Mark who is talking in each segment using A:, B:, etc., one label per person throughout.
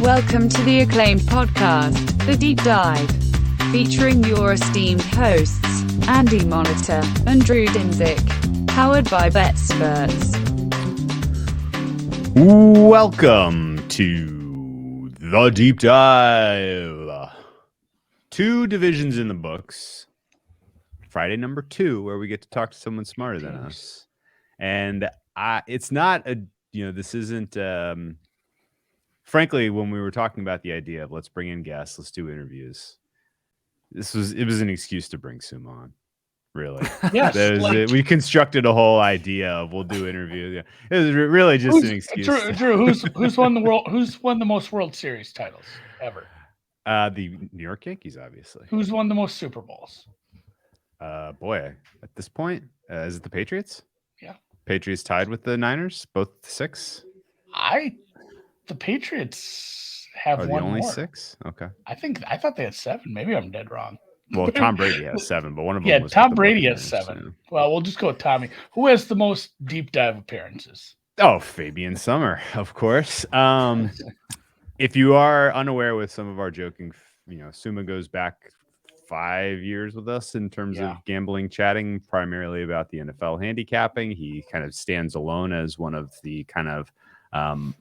A: Welcome to the acclaimed podcast, The Deep Dive, featuring your esteemed hosts, Andy Monitor and Drew Dinzik, powered by BetSperts.
B: Welcome to The Deep Dive. 2 divisions in the books. Friday number 2, where we get to talk to someone smarter than us. And it's not this isn't... Frankly, when we were talking about the idea of let's bring in guests, let's do interviews, it was an excuse to bring Suma on. Really,
C: yes.
B: We constructed a whole idea of we'll do interviews. It was really just an excuse.
C: Drew, who's won the world? Who's won the most World Series titles ever?
B: The New York Yankees, obviously.
C: Who's won the most Super Bowls?
B: Boy, at this point, is it the Patriots?
C: Yeah,
B: Patriots tied with the Niners, both 6.
C: The Patriots have
B: the
C: one
B: only
C: more.
B: 6. Okay,
C: I thought they had 7. Maybe I'm dead wrong.
B: Well, Tom Brady has 7, but one of them.
C: Yeah,
B: was
C: Tom Brady has 7.
B: So.
C: Well, we'll just go with Tommy. Who has the most deep dive appearances?
B: Oh, Fabian Sommer, of course. If you are unaware with some of our joking, Suma goes back 5 years with us in terms of gambling, chatting primarily about the NFL handicapping. He kind of stands alone as one of the kind of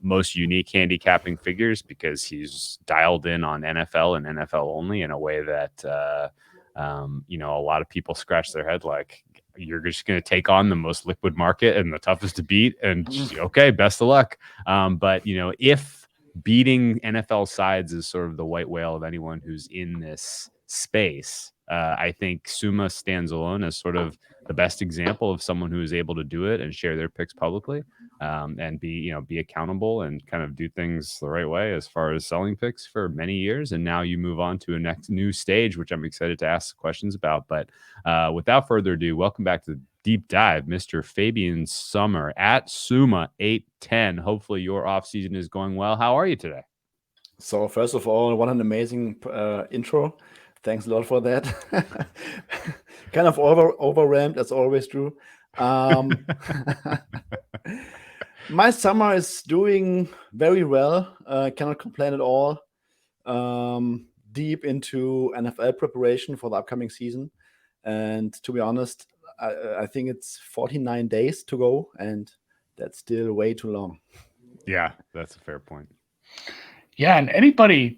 B: most unique handicapping figures because he's dialed in on NFL and NFL only in a way that a lot of people scratch their head like, you're just going to take on the most liquid market and the toughest to beat, and okay, best of luck. But if beating NFL sides is sort of the white whale of anyone who's in this space, I think Suma stands alone as sort of the best example of someone who is able to do it and share their picks publicly, and be accountable and kind of do things the right way as far as selling picks for many years. And now you move on to a new stage, which I'm excited to ask questions about. But without further ado, welcome back to the Deep Dive, Mr. Fabian Sommer at Suma810. Hopefully your off season is going well. How are you today?
D: So first of all, what an amazing intro. Thanks a lot for that. Kind of overwhelmed as always, Drew. My summer is doing very well. Cannot complain at all. Deep into NFL preparation for the upcoming season. And to be honest, I think it's 49 days to go, and that's still way too long.
B: Yeah, that's a fair point.
C: Yeah, and anybody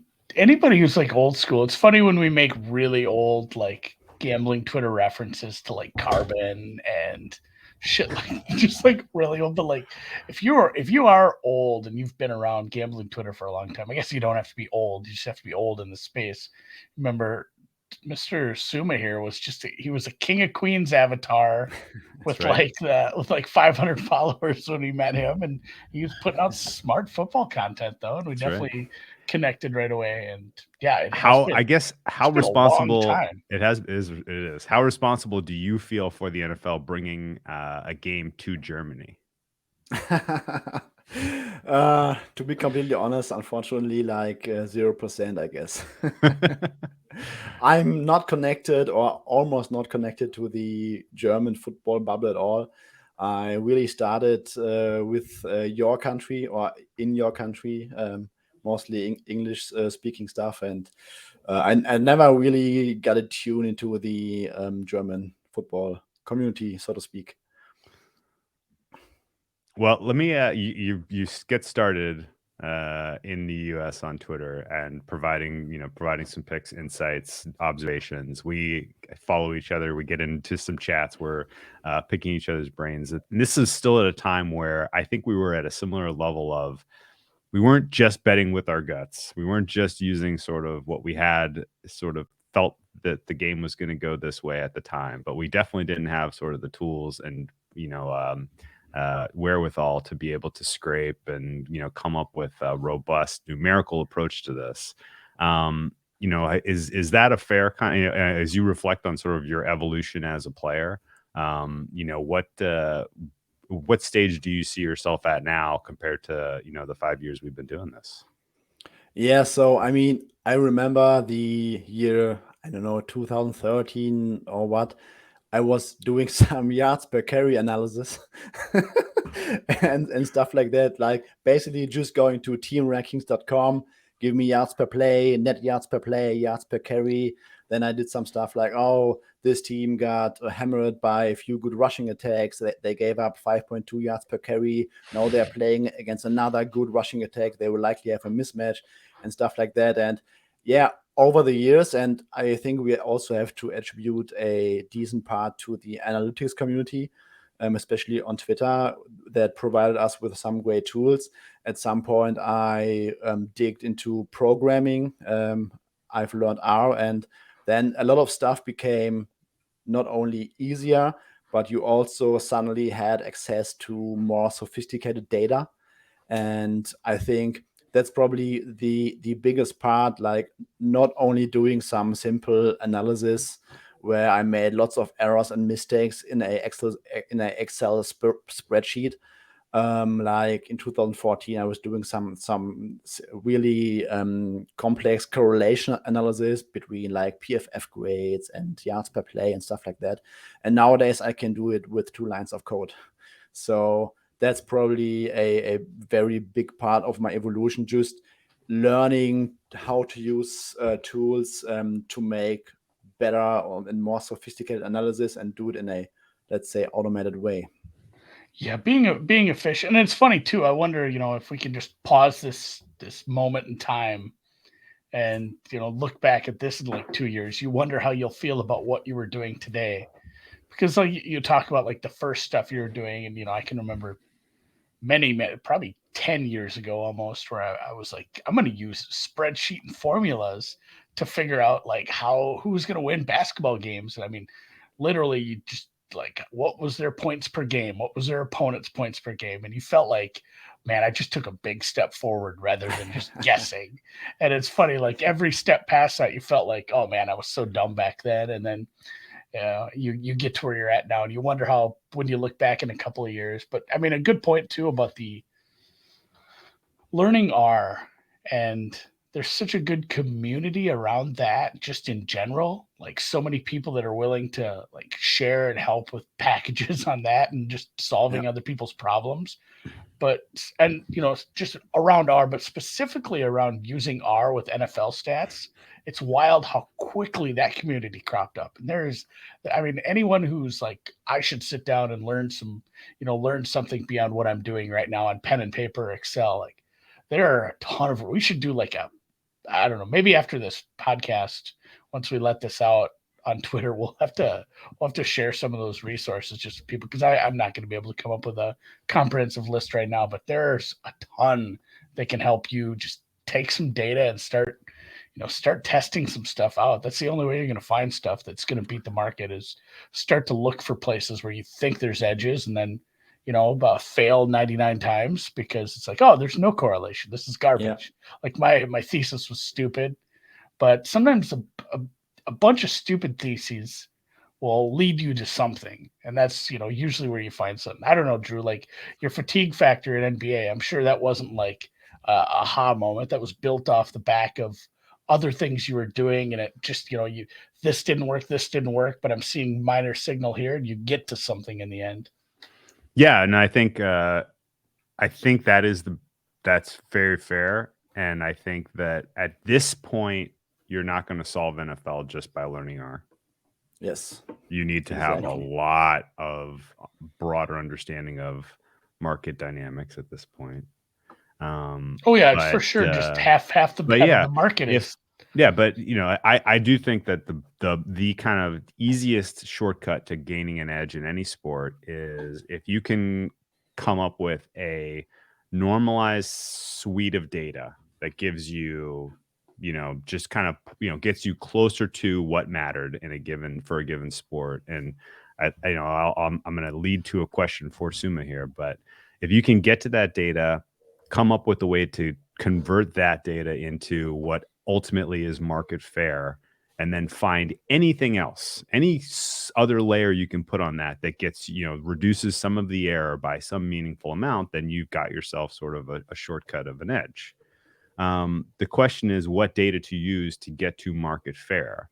C: who's like old school, it's funny when we make really old like gambling Twitter references to like Carbon and shit, like just like really old. But like if you are old and you've been around gambling Twitter for a long time, I guess you don't have to be old. You just have to be old in the space. Remember, Mr. Suma here was he was a King of Queens avatar with right. like 500 followers when we met him, and he was putting out smart football content though, and we definitely connected right away. And yeah,
B: how responsible it is. How responsible do you feel for the NFL bringing a game to Germany?
D: To be completely honest, unfortunately, like 0%, I guess. I'm not connected, or almost not connected, to the German football bubble at all. I really started with your country, or in your country, mostly English speaking stuff, and I never really got a tune into the German football community, so to speak.
B: Well, let me you get started in the US on Twitter and providing some picks, insights, observations. We follow each other. We get into some chats. We're picking each other's brains. And this is still at a time where I think we were at a similar level of, we weren't just betting with our guts. We weren't just using sort of what we had, sort of felt that the game was going to go this way at the time, but we definitely didn't have sort of the tools and, wherewithal to be able to scrape and come up with a robust numerical approach to this. Is that a fair kind of, as you reflect on sort of your evolution as a player? What stage do you see yourself at now compared to the 5 years we've been doing this?
D: Yeah, so I mean, I remember the year, I don't know, 2013 or what. I was doing some yards per carry analysis and stuff like that. Like basically just going to teamrankings.com, give me yards per play, net yards per play, yards per carry. Then I did some stuff like, oh, this team got hammered by a few good rushing attacks. They gave up 5.2 yards per carry. Now they're playing against another good rushing attack. They will likely have a mismatch and stuff like that. And yeah, over the years, and I think we also have to attribute a decent part to the analytics community, especially on Twitter, that provided us with some great tools. At some point, I digged into programming. I've learned R, and then a lot of stuff became not only easier, but you also suddenly had access to more sophisticated data. And I think that's probably the biggest part, like not only doing some simple analysis where I made lots of errors and mistakes in a Excel spreadsheet. Like in 2014, I was doing some really complex correlation analysis between like PFF grades and yards per play and stuff like that. And nowadays I can do it with 2 lines of code. So that's probably a very big part of my evolution, just learning how to use tools to make better and more sophisticated analysis and do it in a, let's say, automated way.
C: Yeah, being efficient. And it's funny too. I wonder, if we can just pause this moment in time and, look back at this in like 2 years. You wonder how you'll feel about what you were doing today. Because like you talk about like the first stuff you were doing, and I can remember many probably 10 years ago almost, where I was like, I'm going to use spreadsheet and formulas to figure out like who's going to win basketball games. And I mean, literally, you just like, what was their points per game? What was their opponent's points per game? And you felt like, man, I just took a big step forward rather than just guessing. And it's funny, like every step past that, you felt like, oh man, I was so dumb back then. And then you get to where you're at now, and you wonder how when you look back in a couple of years. But I mean, a good point too about the learning R, and there's such a good community around that just in general. Like so many people that are willing to like share and help with packages on that and just solving other people's problems. But just around R, but specifically around using R with NFL stats, it's wild how quickly that community cropped up. And anyone who's like, I should sit down and learn something beyond what I'm doing right now on pen and paper, Excel. Like there are a ton of, we should do like I don't know, maybe after this podcast, once we let this out on Twitter, we'll have to share some of those resources just to people, because I'm not going to be able to come up with a comprehensive list right now, but there's a ton that can help you just take some data and start testing some stuff out. That's the only way you're going to find stuff that's going to beat the market, is start to look for places where you think there's edges, and then about fail 99 times because it's like, oh, there's no correlation. This is garbage. Like my thesis was stupid, but sometimes a bunch of stupid theses will lead you to something. And that's, usually where you find something. I don't know, Drew, like your fatigue factor in NBA, I'm sure that wasn't like a aha moment. That was built off the back of other things you were doing. And it just, this didn't work, but I'm seeing minor signal here, and you get to something in the end.
B: Yeah. And I think that's very fair. And I think that at this point, you're not going to solve NFL just by learning R.
D: Yes.
B: You need to have a lot of broader understanding of market dynamics at this point.
C: It's for sure just half the the market is.
B: Yeah, but I do think that the kind of easiest shortcut to gaining an edge in any sport is if you can come up with a normalized suite of data that gives you, just kind of, gets you closer to what mattered for a given sport. And I'm going to lead to a question for Suma here, but if you can get to that data, come up with a way to convert that data into what ultimately is market fair, and then find anything else, any other layer you can put on that gets, reduces some of the error by some meaningful amount, then you've got yourself sort of a shortcut of an edge. The question is what data to use to get to market fair.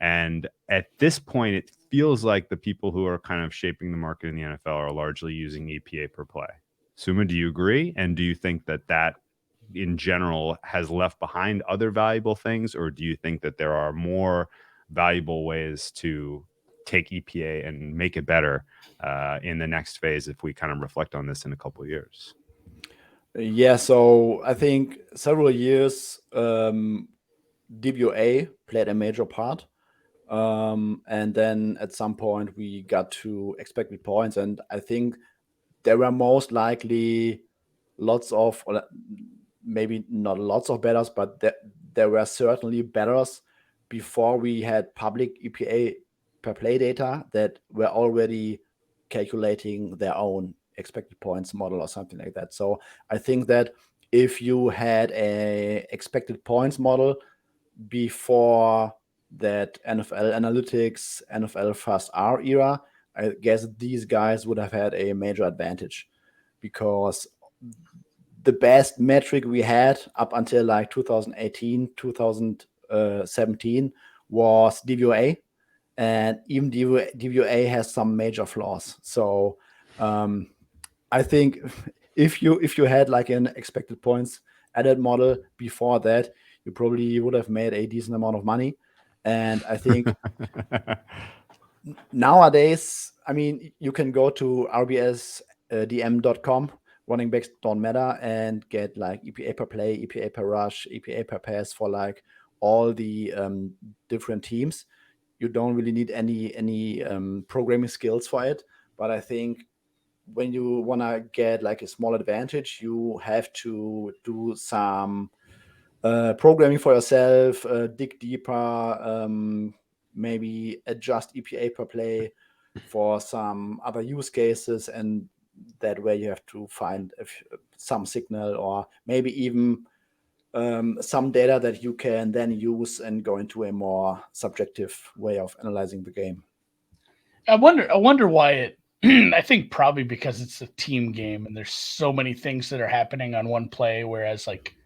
B: And at this point, it feels like the people who are kind of shaping the market in the NFL are largely using EPA per play. Suma, do you agree? And do you think that in general has left behind other valuable things, or do you think that there are more valuable ways to take EPA and make it better in the next phase if we kind of reflect on this in a couple of years?
D: Yeah, so I think several years DVOA played a major part. And then at some point we got to expected points, and I think there were most likely lots of, or maybe not lots of bettors, but there were certainly bettors before we had public EPA per play data that were already calculating their own expected points model or something like that. So I think that if you had a expected points model before that NFL analytics, NFL Fast R era, I guess these guys would have had a major advantage, because the best metric we had up until like 2018, 2017 was DVOA, and even DVOA has some major flaws. So I think if you had like an expected points added model before that, you probably would have made a decent amount of money. And I think nowadays, I mean, you can go to rbsdm.com, running backs don't matter, and get like EPA per play, EPA per rush, EPA per pass for like all the different teams. You don't really need any programming skills for it. But I think when you want to get like a small advantage, you have to do some programming for yourself, dig deeper, maybe adjust EPA per play for some other use cases, and that way you have to find some signal, or maybe even some data that you can then use and go into a more subjective way of analyzing the game.
C: I wonder why it. I think probably because it's a team game and there's so many things that are happening on one play, whereas like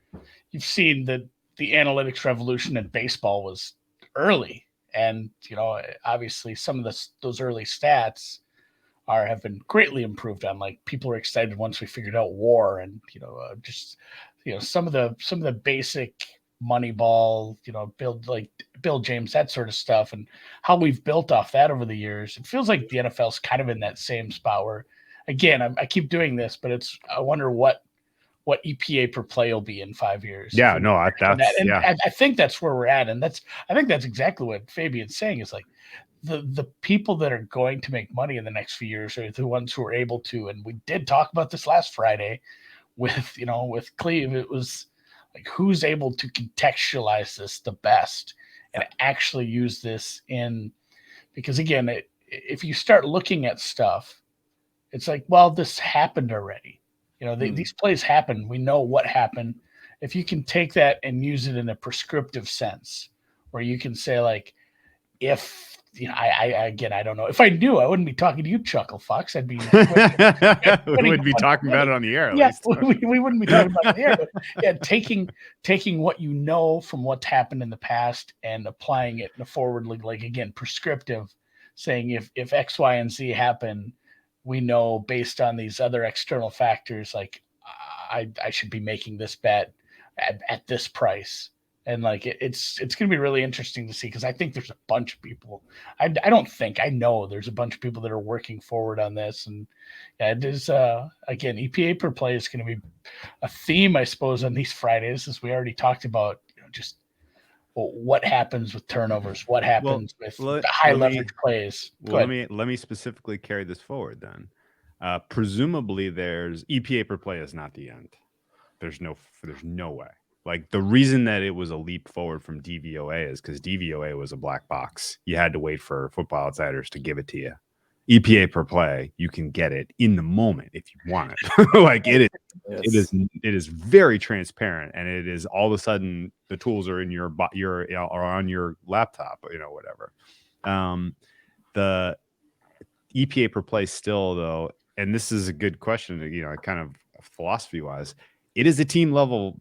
C: you've seen the analytics revolution in baseball was early, and obviously some of those early stats have been greatly improved on. Like, people are excited once we figured out WAR, and some of the basic Moneyball, Bill James, that sort of stuff, and how we've built off that over the years. It feels like the NFL's kind of in that same spot where, again, I keep doing this, but I wonder what EPA per play will be in 5 years.
B: Yeah, no, I
C: think that's where we're at, and I think that's exactly what Fabian's saying. Is like the people that are going to make money in the next few years are the ones who are able to. And we did talk about this last Friday with Cleve. It was like, who's able to contextualize this the best and actually use this in, because again, if you start looking at stuff, it's like, well, this happened already. These plays happen. We know what happened. If you can take that and use it in a prescriptive sense, where you can say like, if I don't know. If I knew, I wouldn't be talking to you, Chuckle Fox. I'd be.
B: We wouldn't be talking about it on the air. At least.
C: We wouldn't be talking about it on the air. But yeah, taking what you know from what's happened in the past and applying it in a forwardly, like, again, prescriptive, saying if X, Y, and Z happen, we know based on these other external factors, like I should be making this bet at this price. And like it's going to be really interesting to see, because I think there's a bunch of people. I know there's a bunch of people that are working forward on this, and yeah, it is again, EPA per play is going to be a theme, I suppose, on these Fridays, as we already talked about. Just what happens with turnovers, what happens with the high leverage plays.
B: Let me specifically carry this forward then. Presumably, there's EPA per play is not the end. There's no way. Like, the reason that it was a leap forward from DVOA is because DVOA was a black box. You had to wait for Football Outsiders to give it to you. EPA per play, you can get it in the moment if you want it. Like, it is very transparent, and it is all of a sudden the tools are in or on your laptop, whatever. The EPA per play still, though, and this is a good question, kind of philosophy wise, it is a team level.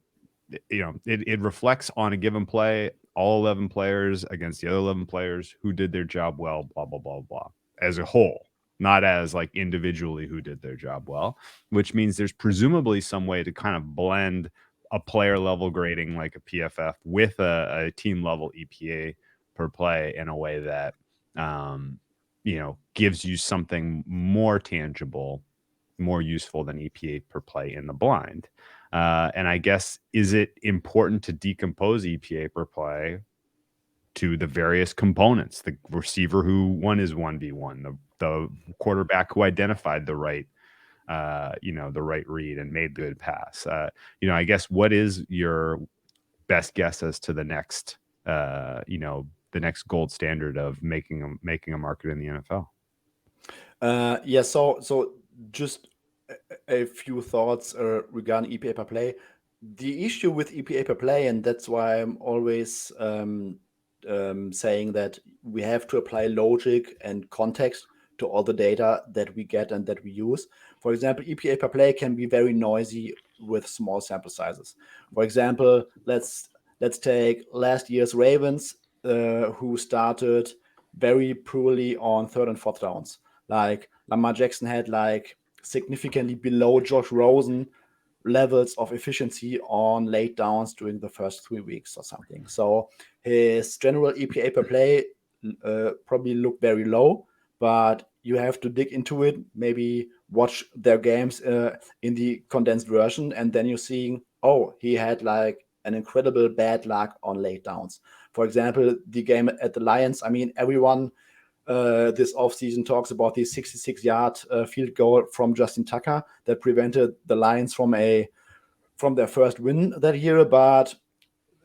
B: It reflects on a given play, all 11 players against the other 11 players who did their job well, blah, blah, blah, blah, as a whole, not as like individually who did their job well, which means there's presumably some way to kind of blend a player level grading like a PFF with a team level EPA per play in a way that, gives you something more tangible, more useful than EPA per play in the blind. And I guess, is it important to decompose EPA per play to the various components? The receiver who won his 1v1, the quarterback who identified the right read and made the good pass. I guess, what is your best guess as to the next, the next gold standard of making a market in the NFL?
D: So just a few thoughts regarding EPA per play. The issue with EPA per play, and that's why I'm always saying that we have to apply logic and context to all the data that we get and that we use. For example, EPA per play can be very noisy with small sample sizes. For example, let's take last year's Ravens, who started very poorly on 3rd and 4th downs. Like Lamar Jackson had like significantly below Josh Rosen levels of efficiency on late downs during the first 3 weeks or something. So his general EPA per play probably looked very low, but you have to dig into it, maybe watch their games in the condensed version, and then you're seeing, oh, he had like an incredible bad luck on late downs. For example, the game at the Lions, I mean, everyone this offseason talks about the 66-yard field goal from Justin Tucker that prevented the Lions from their first win that year, but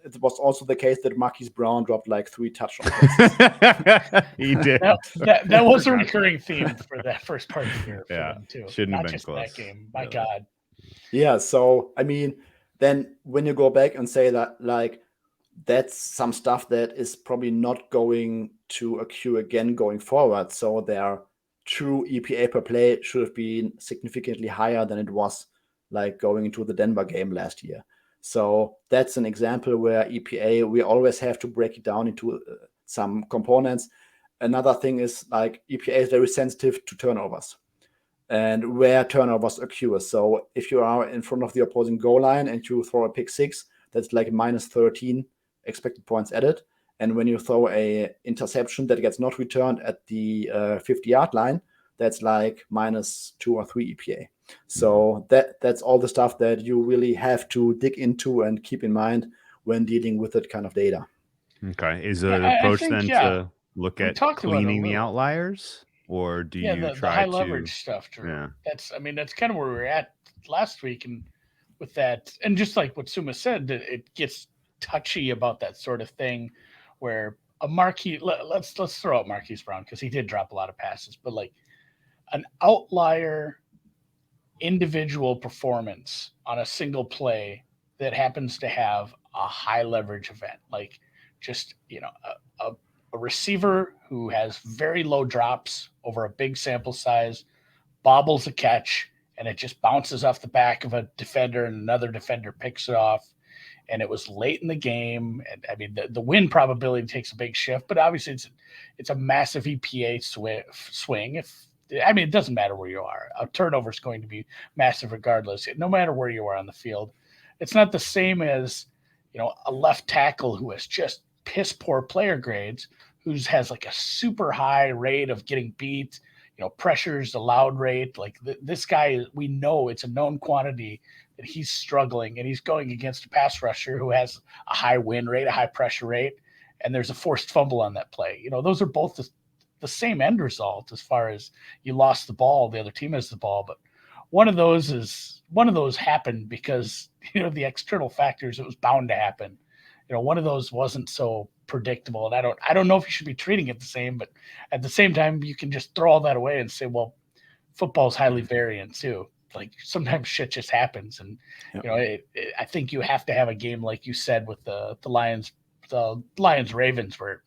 D: it was also the case that Marquise Brown dropped like 3 touchdown passes.
B: He did.
C: That was a recurring theme for that first part of the year for them too.
B: Shouldn't have
C: Not
B: been
C: just
B: close.
C: that game. My God.
D: Yeah, so I mean, then when you go back and say that, like, that's some stuff that is probably not going to occur again going forward. So their true EPA per play should have been significantly higher than it was like going into the Denver game last year. So that's an example where EPA, we always have to break it down into some components. Another thing is like EPA is very sensitive to turnovers and where turnovers occur. So if you are in front of the opposing goal line and you throw a pick 6, that's like minus 13 expected points added. And when you throw a interception that gets not returned at the 50-yard line, that's like minus 2 or 3 EPA. So that's all the stuff that you really have to dig into and keep in mind when dealing with that kind of data.
B: Okay. Is the approach to look at cleaning the outliers, or do you try
C: the high leverage stuff, Drew?
B: Yeah.
C: That's kind of where we were at last week, and with that, and just like what Suma said, it gets touchy about that sort of thing, where a let's throw out Marquise Brown because he did drop a lot of passes, but like an outlier individual performance on a single play that happens to have a high leverage event, like just a receiver who has very low drops over a big sample size, bobbles a catch, and it just bounces off the back of a defender and another defender picks it off. And it was late in the game. And I mean, the win probability takes a big shift, but obviously it's a massive EPA swing. It doesn't matter where you are. A turnover is going to be massive regardless, no matter where you are on the field. It's not the same as, a left tackle who has just piss poor player grades, who has like a super high rate of getting beat, pressures allowed rate. Like this guy, we know it's a known quantity that he's struggling, and he's going against a pass rusher who has a high win rate, a high pressure rate, and there's a forced fumble on that play. Those are both the same end result as far as you lost the ball, the other team has the ball, but one of those happened because the external factors, it was bound to happen. One of those wasn't so predictable, and I don't know if you should be treating it the same, but at the same time, you can just throw all that away and say, well, football's highly variant too. Like sometimes shit just happens, and I think you have to have a game like you said with the Lions Ravens, where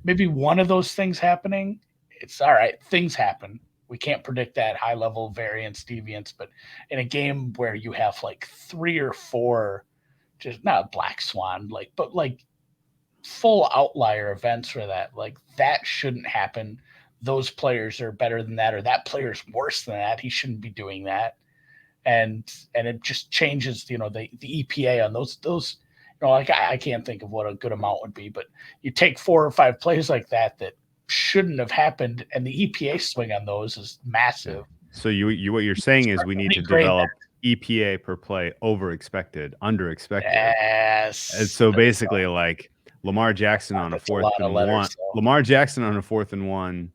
C: maybe one of those things happening, it's all right. Things happen. We can't predict that high level variance, deviance, but in a game where you have like 3 or 4, just not black swan, but full outlier events for that, like that shouldn't happen. Those players are better than that, or that player's worse than that. He shouldn't be doing that. and it just changes, the EPA on those. Like I can't think of what a good amount would be, but you take 4 or 5 plays like that shouldn't have happened, and the EPA swing on those is massive.
B: Yeah. So what you're saying is we need to develop EPA per play over expected, under expected.
C: Yes.
B: And so basically, like Lamar Jackson on a 4th and 1, Lamar Jackson on a 4th and 1,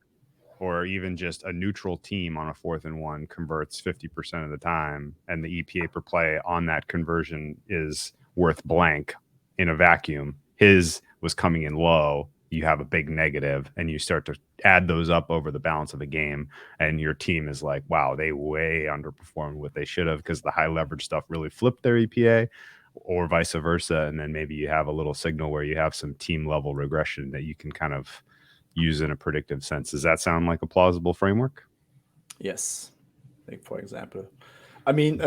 B: or even just a neutral team on a 4th and 1 converts 50% of the time, and the EPA per play on that conversion is worth blank in a vacuum. His was coming in low. You have a big negative, and you start to add those up over the balance of the game, and your team is like, wow, they way underperformed what they should have because the high leverage stuff really flipped their EPA, or vice versa. And then maybe you have a little signal where you have some team level regression that you can kind of use in a predictive sense. Does that sound like a plausible framework?
D: Yes. Like, for example, I mean,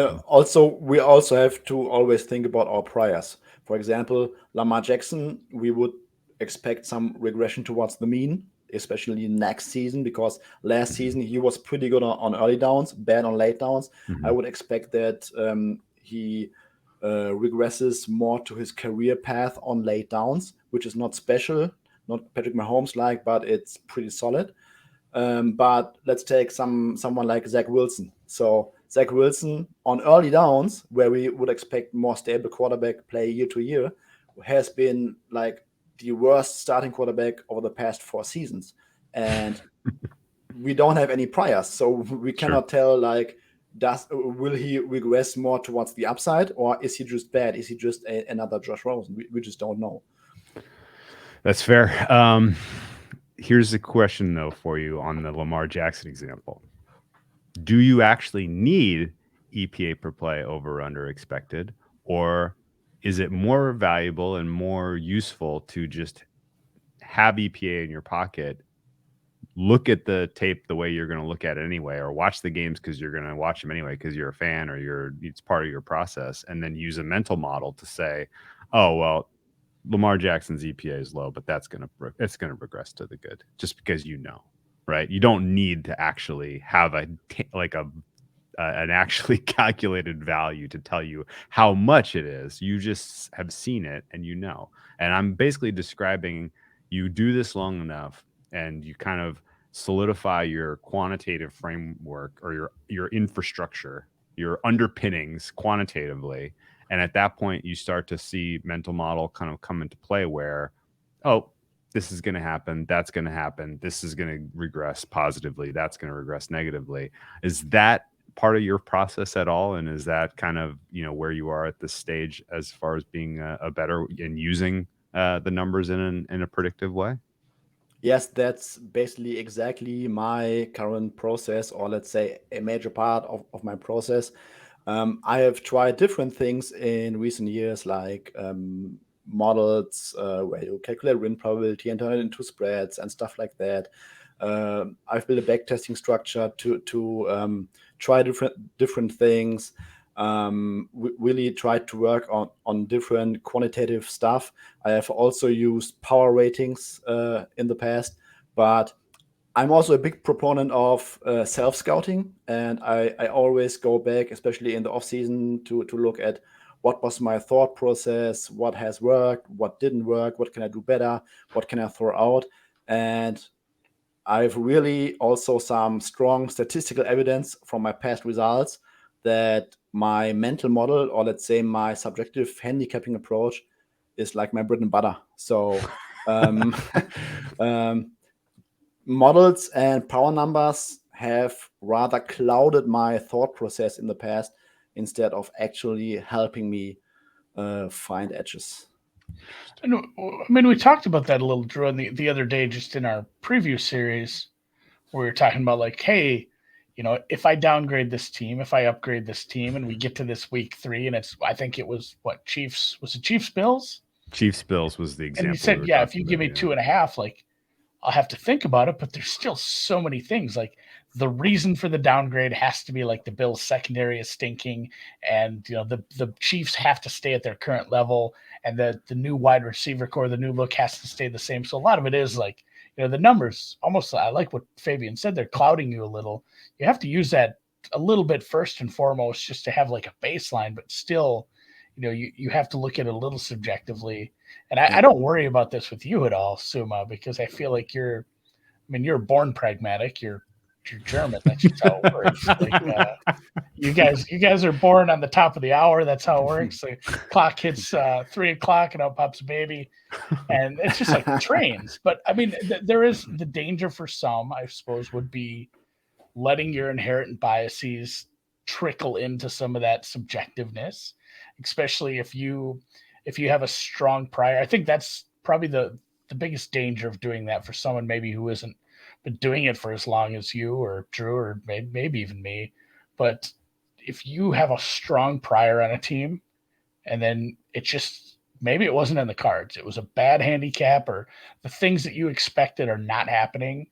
D: we also have to always think about our priors. For example, Lamar Jackson, we would expect some regression towards the mean, especially next season, because last season he was pretty good on early downs, bad on late downs. I would expect that he regresses more to his career path on late downs, which is not special, not Patrick Mahomes like, but it's pretty solid. But let's take someone like Zach Wilson. So Zach Wilson on early downs, where we would expect more stable quarterback play year to year, has been like the worst starting quarterback over the past 4 seasons. And we don't have any priors. So we cannot tell, like, will he regress more towards the upside, or is he just bad? Is he just another Josh Rosen? We just don't know.
B: That's fair. Here's a question, though, for you on the Lamar Jackson example. Do you actually need EPA per play over or under expected, or is it more valuable and more useful to just have EPA in your pocket, look at the tape the way you're going to look at it anyway, or watch the games because you're going to watch them anyway because you're a fan, or it's part of your process, and then use a mental model to say, oh, well, Lamar Jackson's EPA is low, but it's going to regress to the good, just because right? You don't need to actually have an actually calculated value to tell you how much it is. You just have seen it and And I'm basically describing, you do this long enough and you kind of solidify your quantitative framework or your infrastructure, your underpinnings quantitatively. And at that point, you start to see mental model kind of come into play where, oh, this is going to happen. That's going to happen. This is going to regress positively. That's going to regress negatively. Is that part of your process at all? And is that kind of, where you are at this stage as far as being a better in using the numbers in a predictive way?
D: Yes, that's basically exactly my current process, or let's say a major part of my process. I have tried different things in recent years, like models where you calculate win probability and turn it into spreads and stuff like that. I've built a backtesting structure to try different things. Really tried to work on different quantitative stuff. I have also used power ratings in the past, but I'm also a big proponent of self-scouting, and I always go back, especially in the off-season, to look at what was my thought process, what has worked, what didn't work, what can I do better, what can I throw out. And I've really also some strong statistical evidence from my past results that my mental model, or let's say my subjective handicapping approach, is like my bread and butter. So models and power numbers have rather clouded my thought process in the past instead of actually helping me find edges.
C: I mean, we talked about that a little, Drew, the other day, just in our preview series, where we were talking about, like, hey, if I downgrade this team, if I upgrade this team, and we get to this week 3, and I think it was Chiefs? Was it Chiefs Bills?
B: Chiefs Bills was the example.
C: And you said, yeah, if you give me 2.5, like, I'll have to think about it, but there's still so many things. Like, the reason for the downgrade has to be like the Bills secondary is stinking, and the Chiefs have to stay at their current level, and the new wide receiver core, the new look, has to stay the same. So a lot of it is the numbers almost, I like what Fabian said, they're clouding you a little. You have to use that a little bit first and foremost, just to have like a baseline, but still, you have to look at it a little subjectively. And I don't worry about this with you at all, Suma, because I feel like you're born pragmatic. You're German. That's just how it works. Like, you guys are born on the top of the hour. That's how it works. The clock hits 3:00 and out pops a baby, and it's just like trains. But I mean, there is the danger for some, I suppose, would be letting your inherent biases trickle into some of that subjectiveness, especially if you have a strong prior. I think that's probably the biggest danger of doing that for someone maybe who isn't been doing it for as long as you or Drew or maybe even me. But if you have a strong prior on a team and then maybe it wasn't in the cards, it was a bad handicap, or the things that you expected are not happening,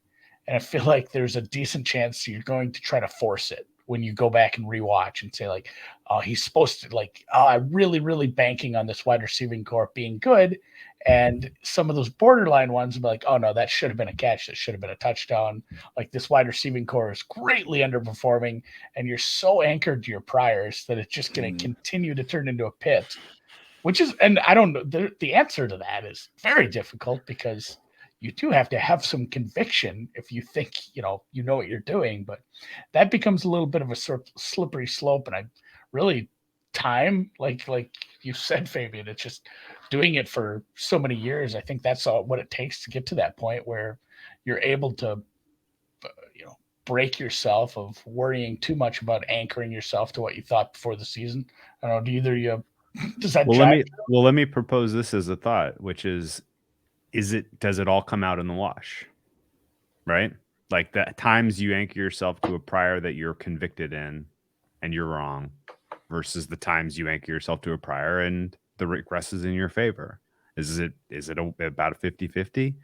C: and I feel like there's a decent chance you're going to try to force it when you go back and rewatch and say like, oh, he's supposed to, like, oh, I'm really, really banking on this wide receiving corps being good. And some of those borderline ones will be like, oh no, that should have been a catch. That should have been a touchdown. Like, this wide receiving corps is greatly underperforming. And you're so anchored to your priors that it's just going to continue to turn into a pit, and I don't know, the answer to that is very difficult, because you do have to have some conviction if you think, you know what you're doing, but that becomes a little bit of a sort of slippery slope. And I really time, like you said, Fabian, it's just doing it for so many years. I think that's all what it takes to get to that point where you're able to, break yourself of worrying too much about anchoring yourself to what you thought before the season. I don't know. Do either you? Does that?
B: Let me propose this as a thought, which is does it all come out in the wash? Right? Like, the times you anchor yourself to a prior that you're convicted in and you're wrong, versus the times you anchor yourself to a prior and the regresses in your favor. Is it about a 50-50?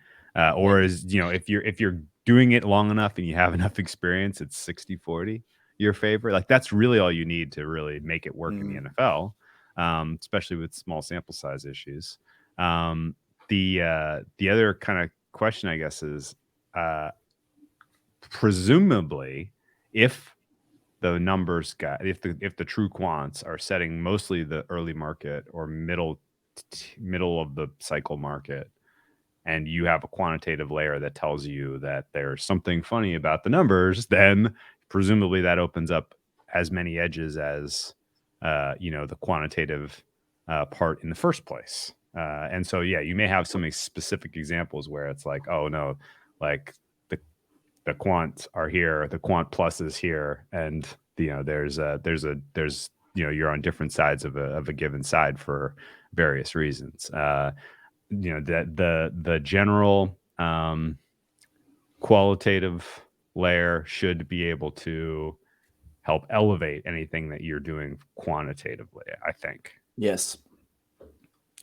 B: Or is, if you're doing it long enough and you have enough experience, it's 60-40 your favor? Like, that's really all you need to really make it work in the NFL, especially with small sample size issues. The other kind of question, I guess, is presumably if the numbers if the true quants are setting mostly the early market or middle of the cycle market, and you have a quantitative layer that tells you that there's something funny about the numbers, then presumably that opens up as many edges as the quantitative part in the first place. And so, yeah, you may have some specific examples where it's like, oh no, like the quants are here, the quant plus is here, and there's you're on different sides of a given side for various reasons. The general qualitative layer should be able to help elevate anything that you're doing quantitatively, I think.
D: Yes,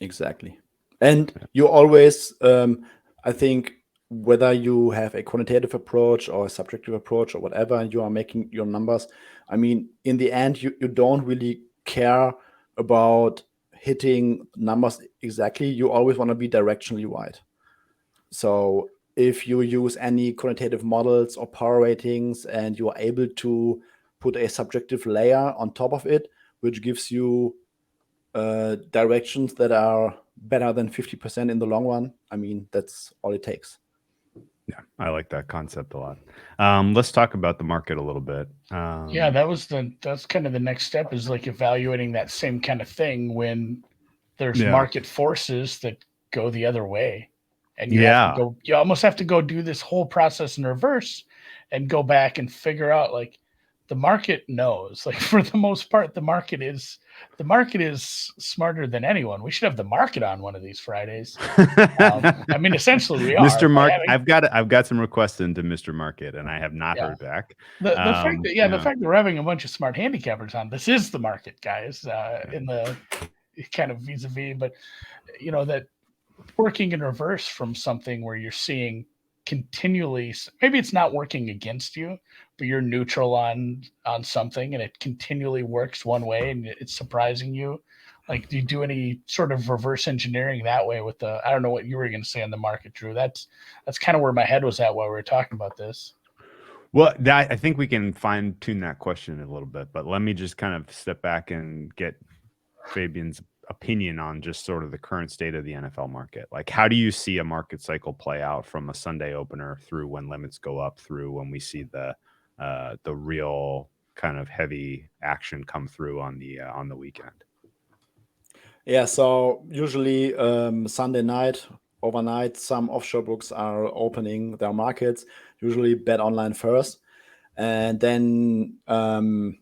D: exactly. And you always, I think, whether you have a quantitative approach or a subjective approach or whatever, and you are making your numbers, I mean, in the end, you don't really care about hitting numbers exactly. You always want to be directionally right. So if you use any quantitative models or power ratings and you are able to put a subjective layer on top of it, which gives you directions that are better than 50% in the long run, I mean, that's all it takes.
B: Yeah, I like that concept a lot. Let's talk about the market a little bit.
C: Yeah, that's kind of the next step, is like evaluating that same kind of thing when there's market forces that go the other way. And you almost have to go do this whole process in reverse and go back and figure out, like, the market knows, like, for the most part, the market is smarter than anyone. We should have the market on one of these Fridays. I mean, essentially we are.
B: Mr. Market, I've got some requests into Mr. Market, and I have not heard back.
C: The fact that we're having a bunch of smart handicappers on, this is the market, guys, in the kind of vis-a-vis, but that working in reverse from something where you're seeing continually, maybe it's not working against you, but you're neutral on something and it continually works one way and it's surprising you. Like, do you do any sort of reverse engineering that way with I don't know what you were going to say on the market, Drew. That's kind of where my head was at while we were talking about this.
B: Well, I think we can fine tune that question a little bit, but let me just kind of step back and get Fabian's opinion on just sort of the current state of the NFL market. Like, how do you see a market cycle play out from a Sunday opener through when limits go up, through when we see the real kind of heavy action come through on the weekend?
D: Yeah, so usually Sunday night, overnight, some offshore books are opening their markets, usually bet online first. And then, to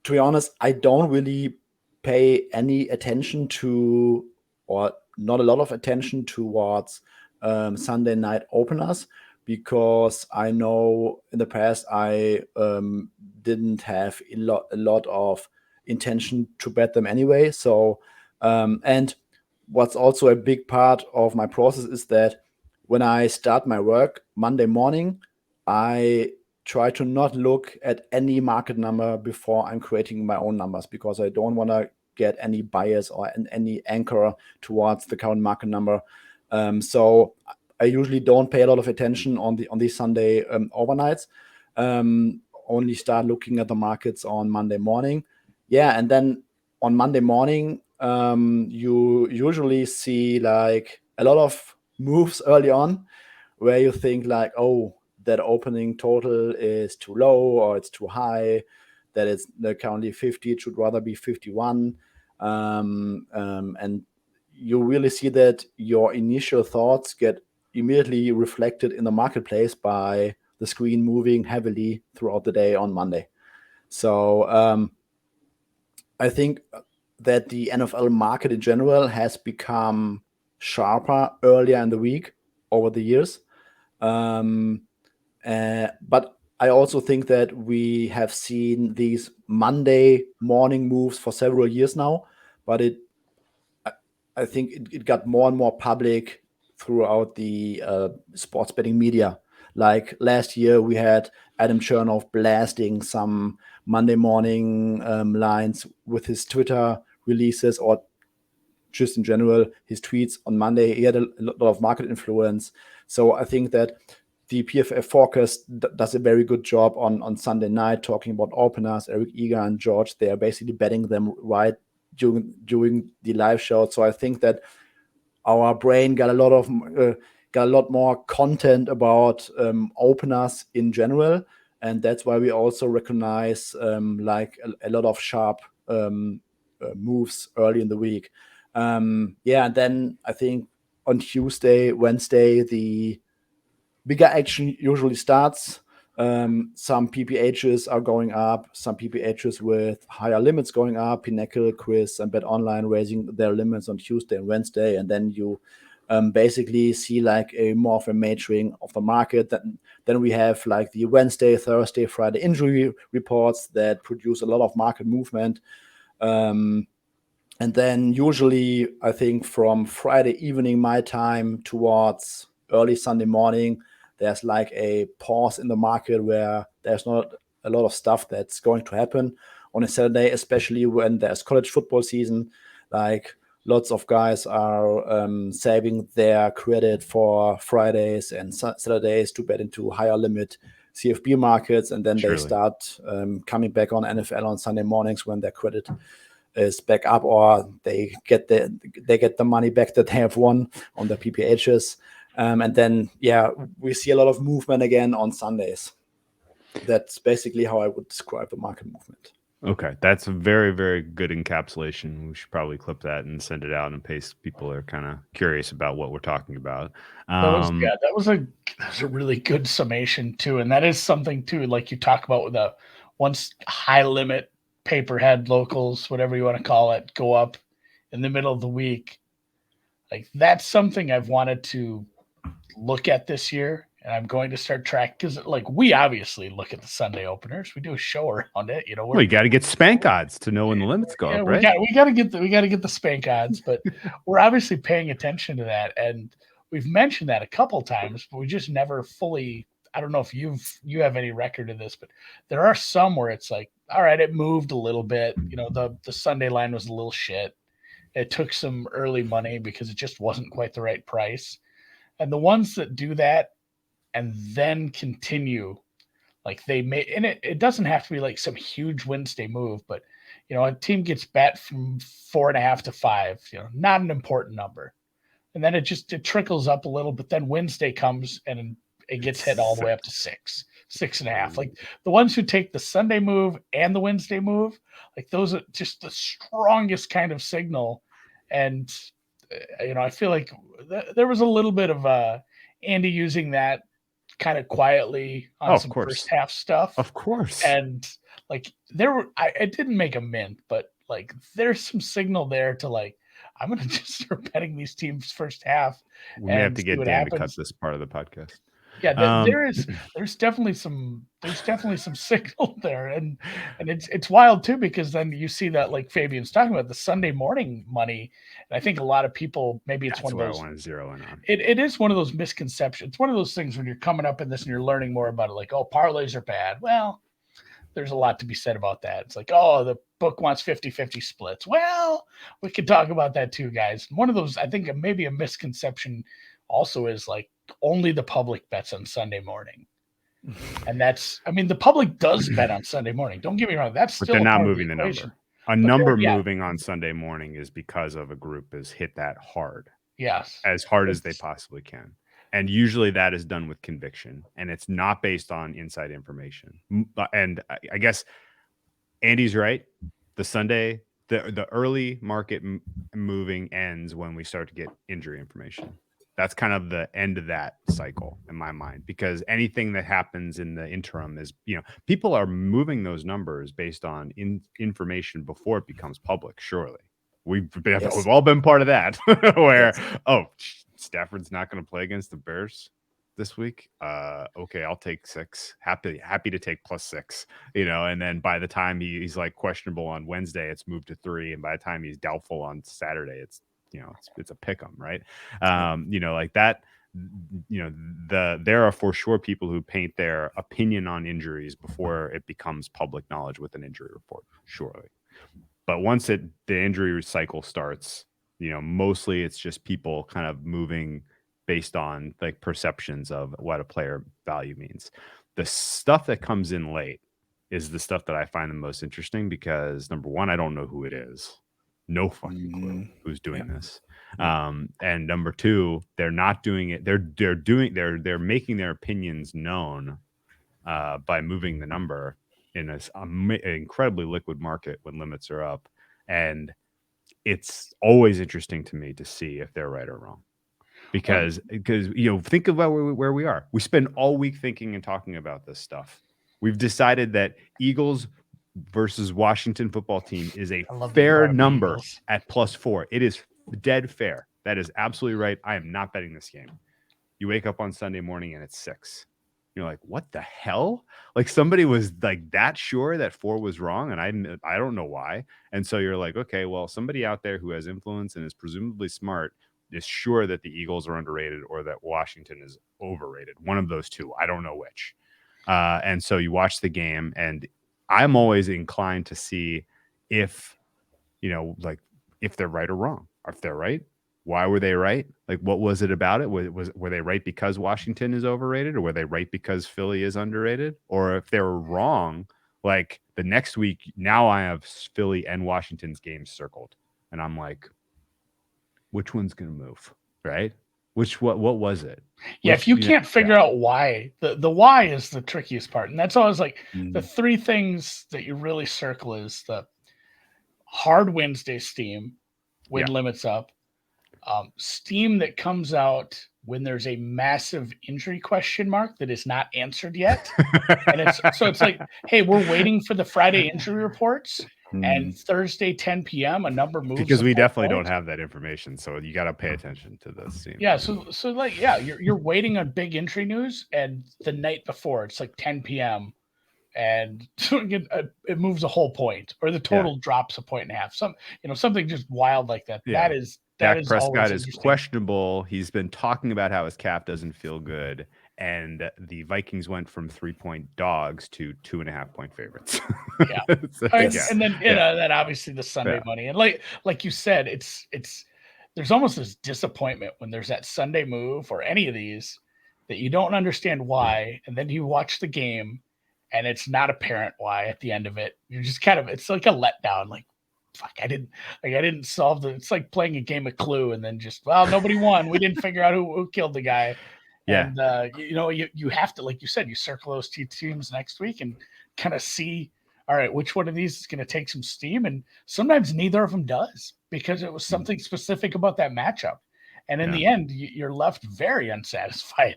D: be honest, I don't really pay any attention to, or not a lot of attention towards Sunday night openers, because I know in the past I didn't have a lot of intention to bet them anyway. So, and what's also a big part of my process is that when I start my work Monday morning, I try to not look at any market number before I'm creating my own numbers, because I don't want to get any bias or any anchor towards the current market number. So I usually don't pay a lot of attention on these Sunday overnights. Only start looking at the markets on Monday morning. Yeah, and then on Monday morning, you usually see like a lot of moves early on where you think like, oh, that opening total is too low or it's too high, that it's currently 50, it should rather be 51. And you really see that your initial thoughts get immediately reflected in the marketplace by the screen moving heavily throughout the day on Monday. So I think that the NFL market in general has become sharper earlier in the week over the years. But I also think that we have seen these Monday morning moves for several years now, but I think it got more and more public throughout the sports betting media. Like last year, we had Adam Chernoff blasting some Monday morning lines with his Twitter releases, or just in general, his tweets on Monday. He had a lot of market influence. So I think that the PFF forecast does a very good job on Sunday night, talking about openers. Eric Eager and George, they are basically betting them right during the live show. So I think that our brain got a lot more content about openers in general, and that's why we also recognize like a lot of sharp moves early in the week. And then I think on Tuesday, Wednesday, the bigger action usually starts. Some PPHs are going up, some PPHs with higher limits going up. Pinnacle, Quiz, and Bet Online raising their limits on Tuesday and Wednesday, and then you basically see like a more of a maturing of the market. Then we have like the Wednesday, Thursday, Friday injury reports that produce a lot of market movement. And then usually, I think from Friday evening my time towards early Sunday morning, there's like a pause in the market where there's not a lot of stuff that's going to happen on a Saturday, especially when there's college football season. Like lots of guys are saving their credit for Fridays and Saturdays to bet into higher limit CFB markets, and then they start coming back on NFL on Sunday mornings when their credit is back up, or they get the money back that they have won on the PPHs. And then, we see a lot of movement again on Sundays. That's basically how I would describe the market movement.
B: Okay, that's a very, very good encapsulation. We should probably clip that and send it out in case people are kind of curious about what we're talking about.
C: That was a really good summation too, and that is something too, like you talk about with the once high limit paperhead locals, whatever you want to call it, go up in the middle of the week. Like that's something I've wanted to look at this year, and I'm going to start track, because like we obviously look at the Sunday openers. We do a show around it, you know.
B: Well, you got to get spank odds to know when the limits go up, right?
C: We got to get the spank odds, but we're obviously paying attention to that, and we've mentioned that a couple times, but we just never fully. I don't know if you have any record of this, but there are some where it's like, all right, it moved a little bit. You know, the Sunday line was a little shit. It took some early money because it just wasn't quite the right price. And the ones that do that and then continue, Like they may, and it doesn't have to be like some huge Wednesday move, but a team gets bet from 4.5 to 5, not an important number. And then it trickles up a little, but then Wednesday comes and it gets hit all the way up to 6.5. Like the ones who take the Sunday move and the Wednesday move, like those are just the strongest kind of signal. And, I feel like there was a little bit of Andy using that kind of quietly on some first half stuff.
B: Of course.
C: And like I didn't make a mint, but like there's some signal there to like, I'm going to just start betting these teams first half.
B: We may have to get Dan to cut this part of the podcast.
C: Yeah, there's definitely some signal there, and it's wild too, because then you see that, like Fabian's talking about, the Sunday morning money, and I think a lot of people, maybe it's one of those. I want to zero in on. It is one of those misconceptions. It's one of those things when you're coming up in this and you're learning more about it, like, oh, parlays are bad. Well, there's a lot to be said about that. It's like, oh, the book wants 50-50 splits. Well, we could talk about that too, guys. One of those, I think maybe a misconception also is like only the public bets on Sunday morning. And the public does bet on Sunday morning. Don't get me wrong. But
B: they're not moving the number. A number moving on Sunday morning is because of a group has hit that hard.
C: Yes.
B: As hard as they possibly can. And usually that is done with conviction, and it's not based on inside information. And I guess Andy's right. The Sunday, the early market moving ends when we start to get injury information. That's kind of the end of that cycle in my mind, because anything that happens in the interim is, people are moving those numbers based on information before it becomes public. Surely we've all been part of that where, Stafford's not going to play against the Bears this week. Okay, I'll take 6. Happy to take +6. And then by the time he's like questionable on Wednesday, it's moved to 3, and by the time he's doubtful on Saturday, it's a pick 'em, right? Like that. There are for sure people who paint their opinion on injuries before it becomes public knowledge with an injury report, surely. But once the injury cycle starts, mostly it's just people kind of moving based on like perceptions of what a player value means. The stuff that comes in late is the stuff that I find the most interesting, because number one, I don't know who it is. No fucking clue who's doing this. And number two, they're not doing it. They're making their opinions known by moving the number in an incredibly liquid market when limits are up. And it's always interesting to me to see if they're right or wrong, because think about where we are. We spend all week thinking and talking about this stuff. We've decided that Eagles versus Washington football team is a fair number at +4. It is dead fair. That is absolutely right. I am not betting this game. You wake up on Sunday morning and it's 6. You're like, what the hell? Like, somebody was like that sure that 4 was wrong, and I don't know why. And so you're like, okay, well, somebody out there who has influence and is presumably smart is sure that the Eagles are underrated or that Washington is overrated. One of those two. I don't know which. And so you watch the game, and I'm always inclined to see if, if they're right or wrong. Or if they're right, why were they right? Like, what was it about it? Were they right because Washington is overrated, or were they right because Philly is underrated? Or if they were wrong, like the next week, now I have Philly and Washington's games circled, and I'm like, which one's going to move, right? What was it?
C: Yeah, if you can't figure out why, the why is the trickiest part. And that's always like the 3 things that you really circle is the hard Wednesday steam when limits up, steam that comes out when there's a massive injury question mark that is not answered yet. And it's like, hey, we're waiting for the Friday injury reports. And Thursday, 10 p.m., a number moves.
B: Because we definitely don't have that information, so you got to pay attention to this.
C: Yeah, so you're waiting on big injury news, and the night before it's like 10 p.m. and it moves a whole point, or the total drops a 1.5. Something just wild like that.
B: Yeah. Dak Prescott is
C: interesting.
B: Questionable. He's been talking about how his calf doesn't feel good. And the Vikings went from 3-point dogs to 2.5-point favorites.
C: Yeah. And then then obviously the Sunday money. And like you said, it's there's almost this disappointment when there's that Sunday move or any of these that you don't understand why. And then you watch the game and it's not apparent why at the end of it. You're just kind of, it's like a letdown. Like, fuck, I didn't solve it's like playing a game of Clue and then just, well, nobody won. We didn't figure out who killed the guy.
B: Yeah.
C: And you have to, like you said, you circle those two teams next week and kind of see, all right, which one of these is going to take some steam. And sometimes neither of them does, because it was something specific about that matchup. And in the end, you're left very unsatisfied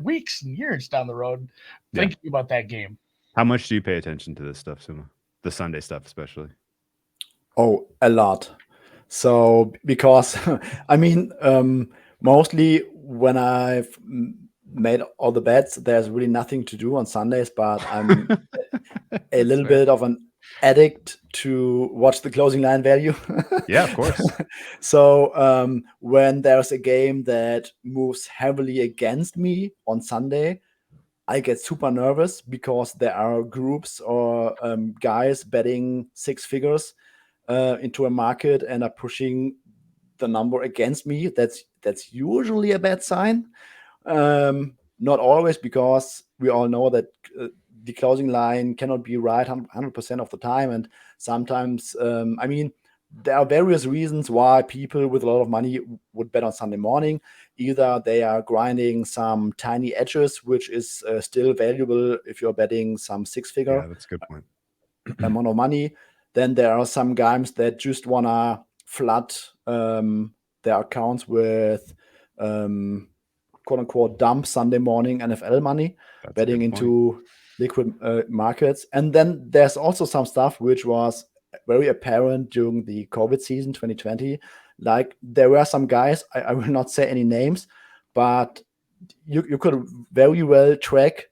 C: weeks and years down the road thinking about that game.
B: How much do you pay attention to this stuff, Suma? The Sunday stuff, especially?
D: Oh, a lot. So because I mean, mostly when I've made all the bets, there's really nothing to do on Sundays, but I'm a little bit of an addict to watch the closing line value.
B: Yeah, of course.
D: So when there's a game that moves heavily against me on Sunday, I get super nervous because there are groups or guys betting six figures into a market and are pushing the number against me. That's usually a bad sign. Not always, because we all know that the closing line cannot be right 100% of the time. And sometimes, I mean, there are various reasons why people with a lot of money would bet on Sunday morning. Either they are grinding some tiny edges, which is still valuable if you're betting some six-figure.
B: Yeah, that's a good point.
D: Amount of money. Then there are some guys that just wanna flood their accounts with quote unquote dump Sunday morning NFL money, betting into liquid markets. And then there's also some stuff which was very apparent during the COVID season 2020. Like there were some guys, I will not say any names, but you could very well track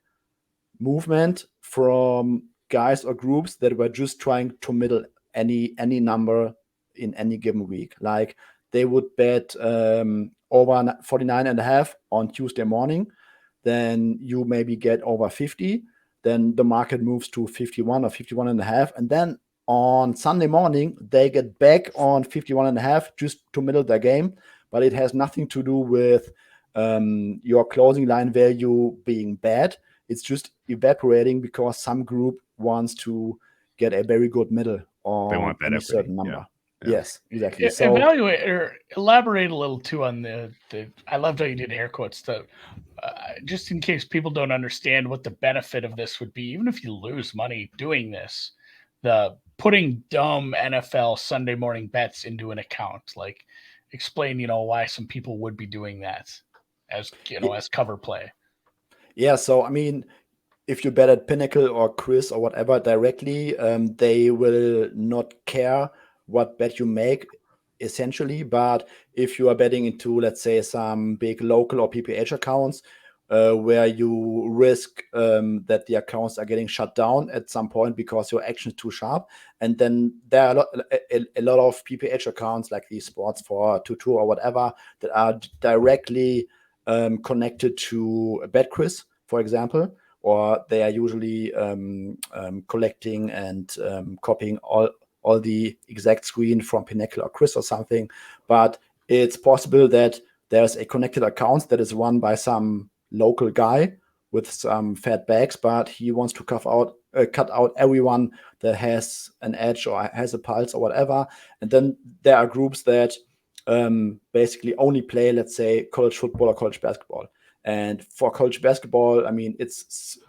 D: movement from guys or groups that were just trying to middle any number in any given week. Like they would bet over 49.5 on Tuesday morning, then you maybe get over 50, then the market moves to 51 or 51.5, and then on Sunday morning they get back on 51.5 just to middle their game. But it has nothing to do with your closing line value being bad. It's just evaporating because some group wants to get a very good middle on a certain number. Yeah. Yes, exactly.
C: So evaluate or elaborate a little too on the I loved how you did air quotes, just in case people don't understand what the benefit of this would be, even if you lose money doing this, the putting dumb NFL Sunday morning bets into an account. Like explain, why some people would be doing that as as cover play.
D: Yeah, so I mean, if you bet at Pinnacle or Chris or whatever directly, they will not care what bet you make, essentially. But if you are betting into, let's say, some big local or PPH accounts, where you risk that the accounts are getting shut down at some point because your action is too sharp, and then there are a lot of PPH accounts like these Sports for 2-2 or whatever that are directly connected to BetCris, for example, or they are usually collecting and copying all the exact screen from Pinnacle or Chris or something. But it's possible that there's a connected account that is run by some local guy with some fat bags, but he wants to cut out everyone that has an edge or has a pulse or whatever. And then there are groups that basically only play, let's say, college football or college basketball. And for college basketball, I mean, it's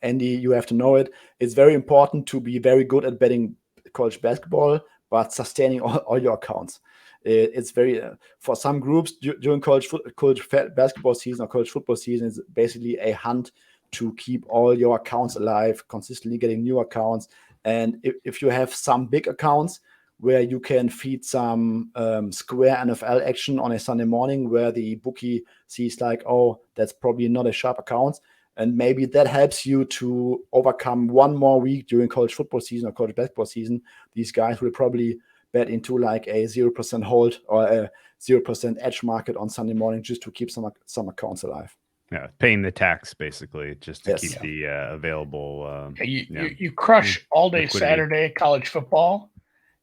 D: Andy, you have to know it. It's very important to be very good at betting college basketball, but sustaining all your accounts. It's very for some groups during college basketball season or college football season is basically a hunt to keep all your accounts alive, consistently getting new accounts. And if you have some big accounts where you can feed some square NFL action on a Sunday morning where the bookie sees like, oh, that's probably not a sharp account. And maybe that helps you to overcome one more week during college football season or college basketball season. These guys will probably bet into like a 0% hold or a 0% edge market on Sunday morning just to keep some accounts alive.
B: Yeah, paying the tax basically just to keep the available.
C: You crush all day liquidity. Saturday college football.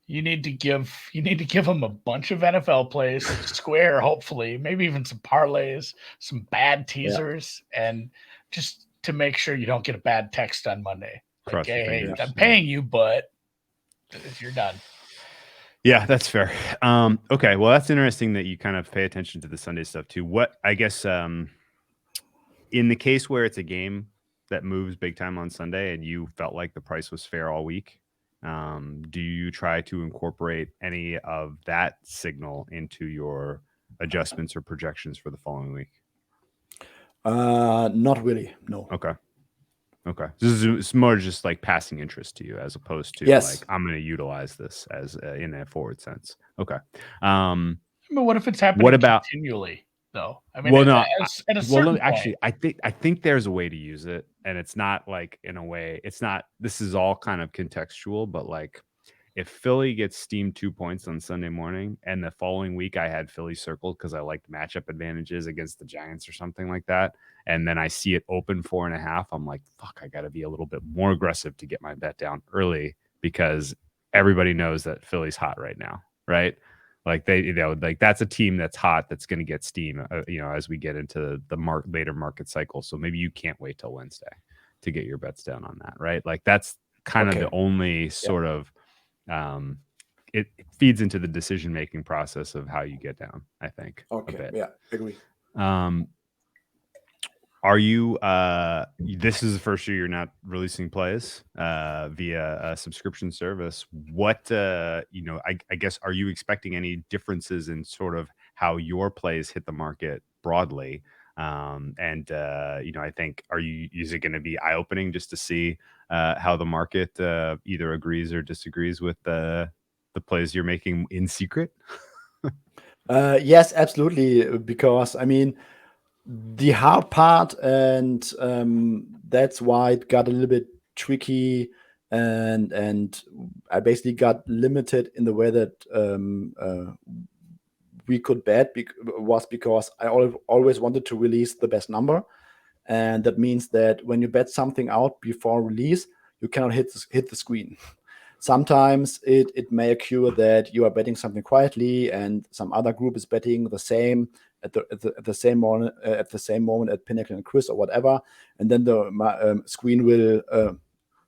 C: You need to give them a bunch of NFL plays, square, hopefully, maybe even some parlays, some bad teasers, and just to make sure you don't get a bad text on Monday. Like,
B: Cross your
C: hey,
B: fingers.
C: I'm paying you, but you're done.
B: Yeah, that's fair. Okay, well, that's interesting that you kind of pay attention to the Sunday stuff too. What I guess in the case where it's a game that moves big time on Sunday and you felt like the price was fair all week, do you try to incorporate any of that signal into your adjustments or projections for the following week?
D: Not really, no.
B: Okay. It's more just like passing interest to you as opposed to
D: Yes.
B: like, I'm going to utilize this as in a forward sense. Okay.
C: But what if it's happening continually, though? I mean,
B: well, no,
C: at a certain point.
B: actually, I think there's a way to use it, and it's not like in a way. It's not. This is all kind of contextual, but like, if Philly gets steamed 2 points on Sunday morning, and the following week I had Philly circled because I liked matchup advantages against the Giants or something like that, and then I see it open 4.5, I'm like, fuck, I got to be a little bit more aggressive to get my bet down early because everybody knows that Philly's hot right now, right? Like like that's a team that's hot that's going to get steam, as we get into the later market cycle. So maybe you can't wait till Wednesday to get your bets down on that, right? Like that's kind of the only sort of it feeds into the decision-making process of how you get down, I think.
D: Okay.
B: A bit.
D: Yeah, agree.
B: Are you this is the first year you're not releasing plays via a subscription service. What I guess, are you expecting any differences in sort of how your plays hit the market broadly? I think, is it going to be eye-opening just to see how the market either agrees or disagrees with the plays you're making in secret?
D: Yes, absolutely. Because I mean, the hard part, and that's why it got a little bit tricky, and I basically got limited in the way that we could bet, was because I always wanted to release the best number, and that means that when you bet something out before release, you cannot hit the screen. Sometimes it may occur that you are betting something quietly, and some other group is betting the same at the same moment at Pinnacle and Chris or whatever, and then the screen will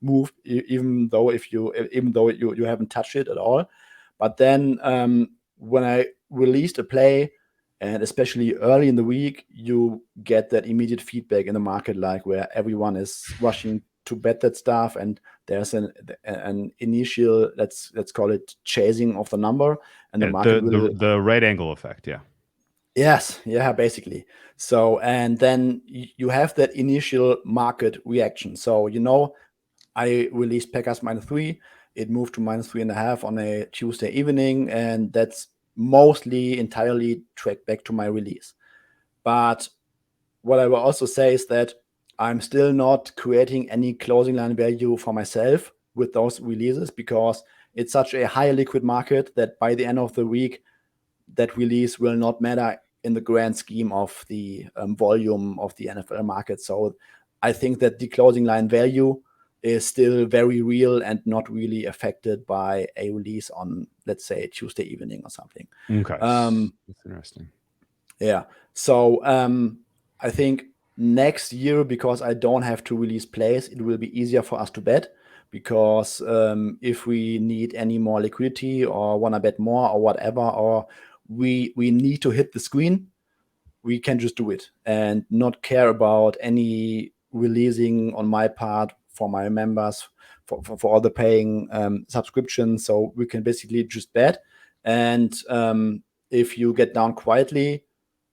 D: move, even though you haven't touched it at all. But then when I released a play, and especially early in the week, you get that immediate feedback in the market, like where everyone is rushing to bet that stuff, and there's an initial, let's call it, chasing of the number, and the market
B: the right angle effect.
D: Yes, yeah, basically. So, and then you have that initial market reaction. So, I released Packers -3. It moved to -3.5 on a Tuesday evening, and that's mostly entirely tracked back to my release. But what I will also say is that I'm still not creating any closing line value for myself with those releases, because it's such a high liquid market that by the end of the week, that release will not matter in the grand scheme of the volume of the NFL market. So I think that the closing line value is still very real and not really affected by a release on, let's say, Tuesday evening or something.
B: Okay. That's interesting.
D: Yeah. So I think next year, because I don't have to release plays, it will be easier for us to bet, because if we need any more liquidity or want to bet more or whatever, or we need to hit the screen, we can just do it and not care about any releasing on my part for my members, for all the paying subscriptions. So we can basically just bet. And if you get down quietly,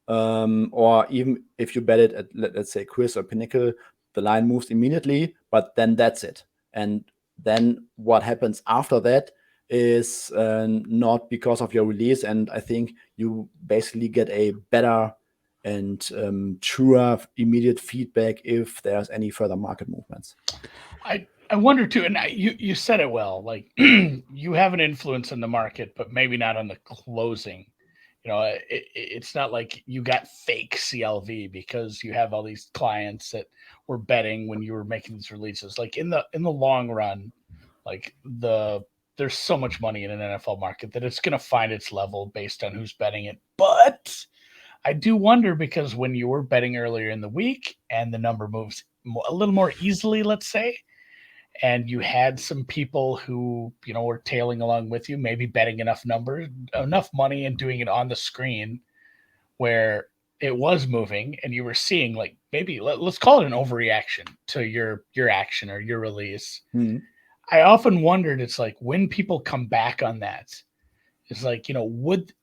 D: or even if you bet it at, let's say, Chris or Pinnacle, the line moves immediately, but then that's it. And then what happens after that is not because of your release. And I think you basically get a better and truer immediate feedback if there's any further market movements.
C: I wonder too, and you said it well, like you have an influence in the market, but maybe not on the closing. It's not like you got fake CLV because you have all these clients that were betting when you were making these releases. Like in the long run, like there's so much money in an NFL market that it's going to find its level based on who's betting it. But I do wonder, because when you were betting earlier in the week and the number moves a little more easily, let's say. And you had some people who, were tailing along with you, maybe betting enough money and doing it on the screen where it was moving, and you were seeing, like, maybe let's call it an overreaction to your action or your release.
D: Mm-hmm.
C: I often wondered, it's like, when people come back on that, it's like,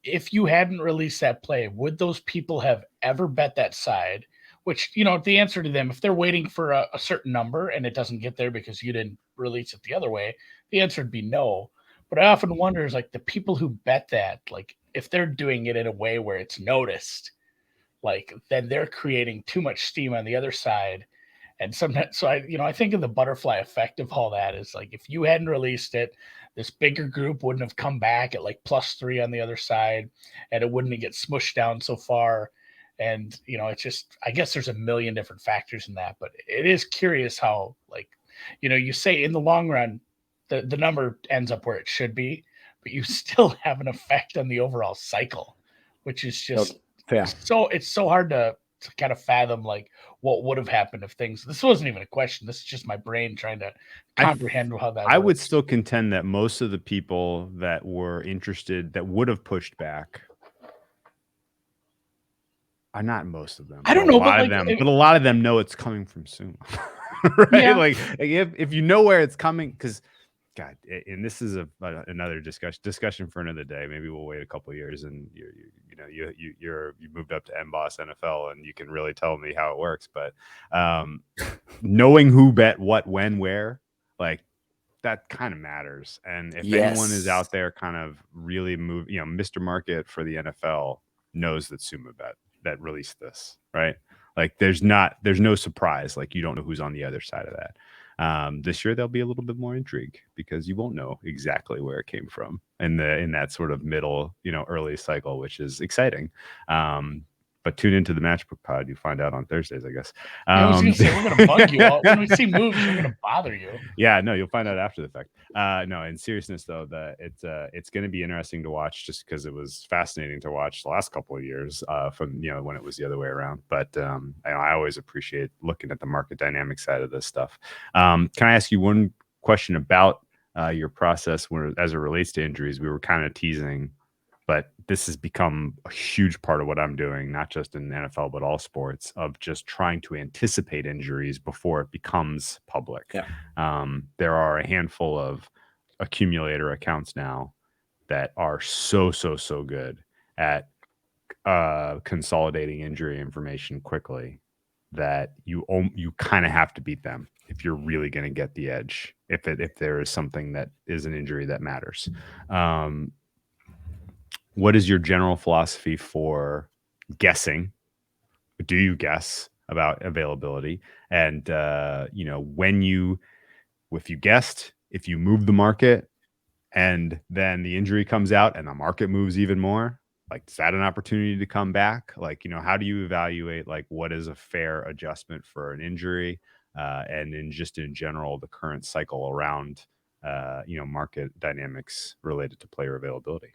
C: if you hadn't released that play, would those people have ever bet that side? Which, the answer to them, if they're waiting for a certain number and it doesn't get there because you didn't release it the other way, the answer would be no. But I often wonder, is like, the people who bet that, like, if they're doing it in a way where it's noticed, like, then they're creating too much steam on the other side. And sometimes, so I think of the butterfly effect of all that is, like, if you hadn't released it, this bigger group wouldn't have come back at like +3 on the other side, and it wouldn't get smushed down so far. And, it's just, I guess there's a million different factors in that, but it is curious how, like, you say in the long run, the number ends up where it should be, but you still have an effect on the overall cycle, which is just
D: fair.
C: So it's so hard to kind of fathom, like, what would have happened if this wasn't even a question. This is just my brain trying to comprehend how that
B: I
C: works.
B: would still contend that most of the people that were interested, that would have pushed back, are not most of them.
C: I don't know,
B: but a lot of them know it's coming from Sumo, right?
C: Yeah.
B: Like if you know where it's coming, because God, and this is another discussion for another day. Maybe we'll wait a couple of years, and you moved up to MBOSS NFL, and you can really tell me how it works. But knowing who bet what, when, where, like, that kind of matters. And if anyone is out there kind of really Mr. Market for the NFL knows that Sumo bet that released this, right? Like, there's no surprise. Like, you don't know who's on the other side of that. This year there'll be a little bit more intrigue because you won't know exactly where it came from in that sort of middle, early cycle, which is exciting. But tune into the Matchbook Pod. You find out on Thursdays, I guess.
C: I was going to say, we're going to bug you all. When we see moves, we're going to bother you.
B: Yeah, no, you'll find out after the fact. No, in seriousness, though, it's going to be interesting to watch, just because it was fascinating to watch the last couple of years from when it was the other way around. But I always appreciate looking at the market dynamic side of this stuff. Can I ask you one question about your process as it relates to injuries? We were kind of teasing, but this has become a huge part of what I'm doing, not just in the NFL, but all sports, of just trying to anticipate injuries before it becomes public.
D: Yeah.
B: There are a handful of accumulator accounts now that are so good at consolidating injury information quickly that you kind of have to beat them if you're really going to get the edge, if there is something that is an injury that matters. What is your general philosophy for guessing? Do you guess about availability? And if you guessed, if you move the market and then the injury comes out and the market moves even more, like, is that an opportunity to come back? Like, how do you evaluate, like, what is a fair adjustment for an injury? And in general, the current cycle around, market dynamics related to player availability.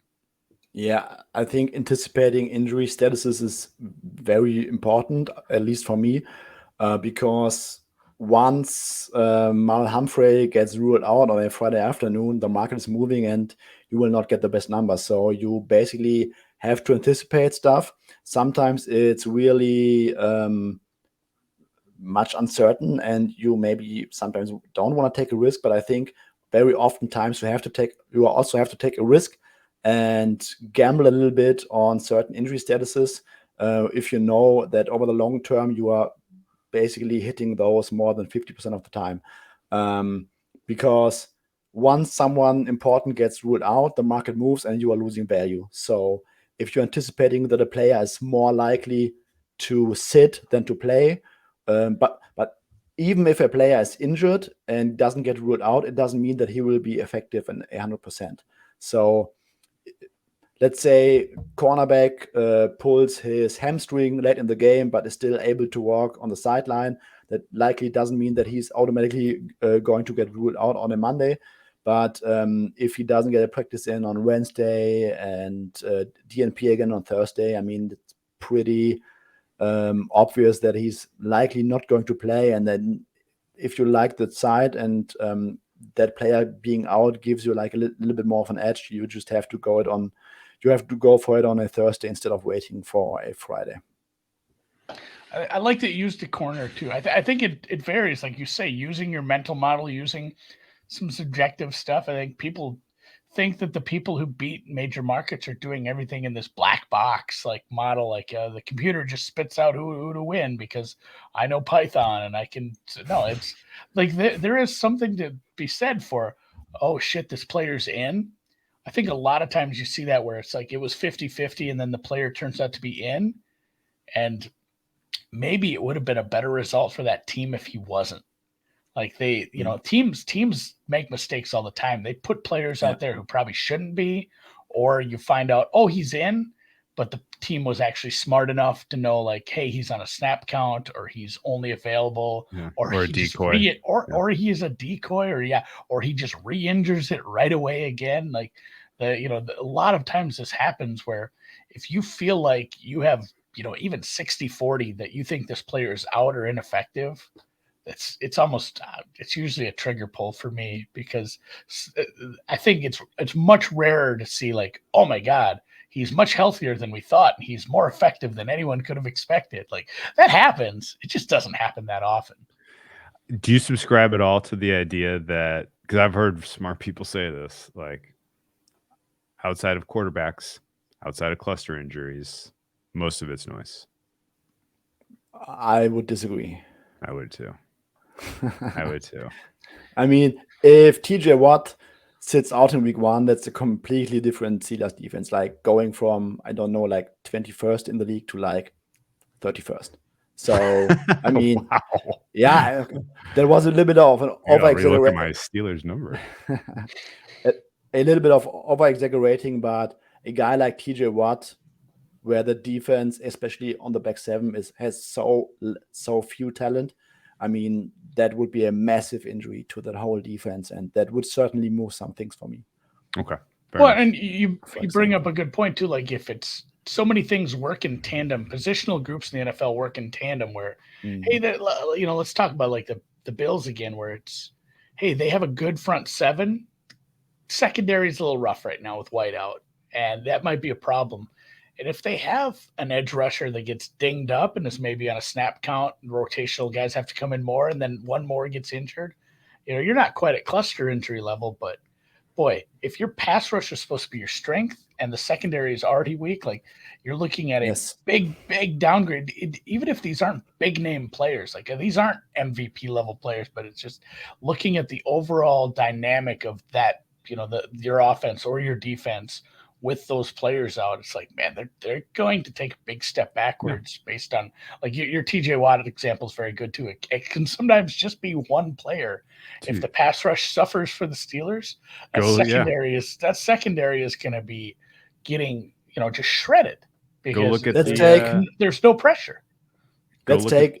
D: Yeah, I think anticipating injury statuses is very important, at least for me, because once Mal Humphrey gets ruled out on a Friday afternoon, the market is moving and you will not get the best numbers. So you basically have to anticipate stuff. Sometimes it's really much uncertain, and you maybe sometimes don't want to take a risk. But I think very often times you also have to take a risk and gamble a little bit on certain injury statuses if you know that over the long term you are basically hitting those more than 50% of the time. Because once someone important gets ruled out, the market moves and you are losing value. So if you're anticipating that a player is more likely to sit than to play, but even if a player is injured and doesn't get ruled out, it doesn't mean that he will be effective in 100%. So let's say cornerback pulls his hamstring late in the game, but is still able to walk on the sideline. That likely doesn't mean that he's automatically going to get ruled out on a Monday. But if he doesn't get a practice in on Wednesday and DNP again on Thursday, I mean, it's pretty obvious that he's likely not going to play, and then if you like that side and that player being out gives you like a little bit more of an edge, you just have to go for it on a Thursday instead of waiting for a Friday.
C: I like that you used the corner too. I think it varies, like you say, using your mental model, using some subjective stuff. I think people think that the people who beat major markets are doing everything in this black box like model, like the computer just spits out who to win because I know Python and I can. No, it's like there is something to be said for, oh shit, this player's in. I think a lot of times you see that where it's like it was 50-50 and then the player turns out to be in, and maybe it would have been a better result for that team if he wasn't. Like they, teams make mistakes all the time. They put players out there who probably shouldn't be, or you find out, oh, he's in, but the team was actually smart enough to know, like, hey, he's on a snap count, or he's only available, or
B: a decoy,
C: or he's a decoy, or he just re-injures it right away again. Like a lot of times this happens where if you feel like you have, even 60-40 that you think this player is out or ineffective, it's almost it's usually a trigger pull for me, because I think it's much rarer to see like, oh my God, he's much healthier than we thought, and he's more effective than anyone could have expected. Like that happens. It just doesn't happen that often.
B: Do you subscribe at all to the idea that, because I've heard smart people say this, like outside of quarterbacks, outside of cluster injuries, most of it's noise?
D: I would disagree.
B: I would too.
D: I mean, if TJ Watt sits out in week 1, that's a completely different Steelers defense, like going from, I don't know, like 21st in the league to like 31st. So, I mean,
B: wow.
D: Yeah, there was a little bit of an over-exaggeration.
B: Look at my Steelers number.
D: a little bit of over-exaggerating, but a guy like TJ Watt, where the defense, especially on the back 7, has so few talent, I mean, that would be a massive injury to that whole defense, and that would certainly move some things for me.
B: Okay.
C: Well, and you bring up a good point too. Like if it's so many things work in tandem, positional groups in the NFL work in tandem. Where hey, let's talk about like the Bills again, where it's hey, they have a good front 7. Secondary is a little rough right now with White out, and that might be a problem. And if they have an edge rusher that gets dinged up and is maybe on a snap count, and rotational guys have to come in more, and then one more gets injured, you're not quite at cluster injury level, but boy, if your pass rush is supposed to be your strength and the secondary is already weak, like you're looking at a big downgrade. Even if these aren't big name players, like these aren't MVP level players, but it's just looking at the overall dynamic of that, your offense or your defense with those players out, it's like, man, they're going to take a big step backwards based on like your TJ Watt example is very good too. It can sometimes just be one player. Dude. If the pass rush suffers for the Steelers, that secondary is going to be getting just shredded because there's no pressure.
D: Let's take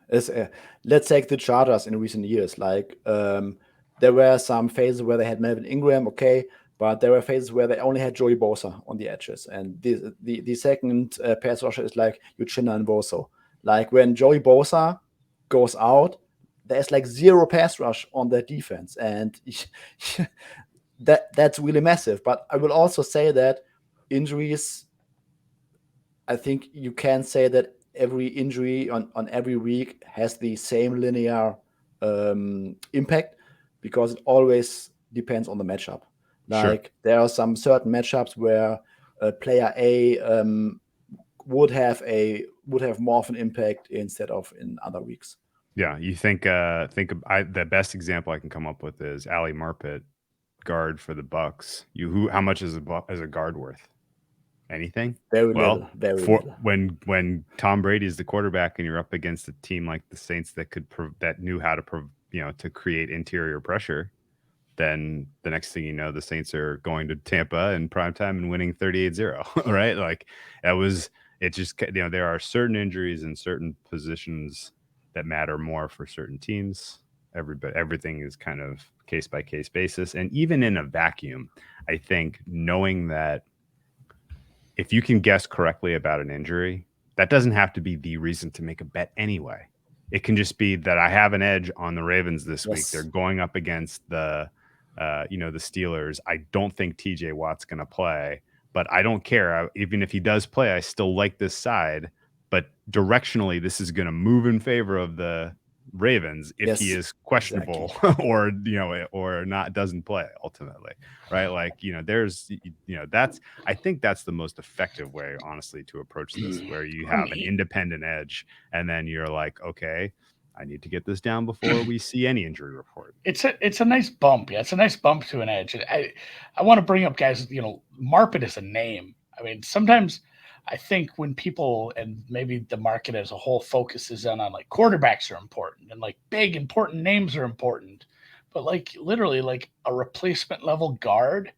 D: the Chargers in recent years. Like there were some phases where they had Melvin Ingram, okay. But there were phases where they only had Joey Bosa on the edges. And the second pass rusher is like Uchenna and Bosa. Like when Joey Bosa goes out, there's like zero pass rush on that defense. And that's really massive. But I will also say that injuries, I think you can say that every injury on every week has the same linear impact, because it always depends on the matchup. Like there are some certain matchups where player A would have more of an impact instead of in other weeks.
B: Yeah, you think the best example I can come up with is Ali Marpet, guard for the Bucks. How much is a guard worth? Anything?
D: Very little.
B: When Tom Brady is the quarterback and you're up against a team like the Saints that knew how to create interior pressure, then the next thing you know, the Saints are going to Tampa in primetime and winning 38-0, right? Like there are certain injuries in certain positions that matter more for certain teams. Everything is kind of case by case basis. And even in a vacuum, I think knowing that if you can guess correctly about an injury, That doesn't have to be the reason to make a bet anyway. It can just be that I have an edge on the Ravens this week. They're going up against the Steelers. I don't think TJ Watt's going to play, but I don't care. Even if he does play, I still like this side. But directionally, this is going to move in favor of the Ravens if he is questionable or not, doesn't play ultimately, right? Like, I think that's the most effective way, honestly, to approach this, where you have an independent edge and then you're like, okay, I need to get this down before we see any injury report.
C: It's a nice bump. Yeah, it's a nice bump to an edge. I want to bring up, guys, Marpet is a name. I mean, sometimes I think when people, and maybe the market as a whole, focuses on like quarterbacks are important and like big important names are important, but like literally like a replacement level guard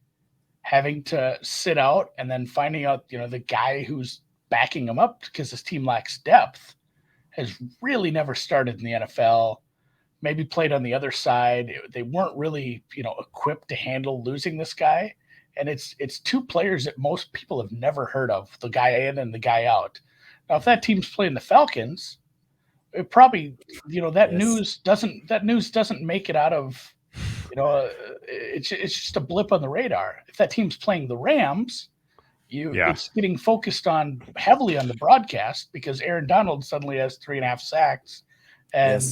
C: having to sit out and then finding out, the guy who's backing him up because his team lacks depth has really never started in the NFL. Maybe played on the other side. They weren't really, equipped to handle losing this guy. And it's two players that most people have never heard of, the guy in and the guy out. Now, if that team's playing the Falcons, it probably, news doesn't make it out of, it's just a blip on the radar. If that team's playing the Rams, it's getting focused on heavily on the broadcast because Aaron Donald suddenly has 3.5 sacks. And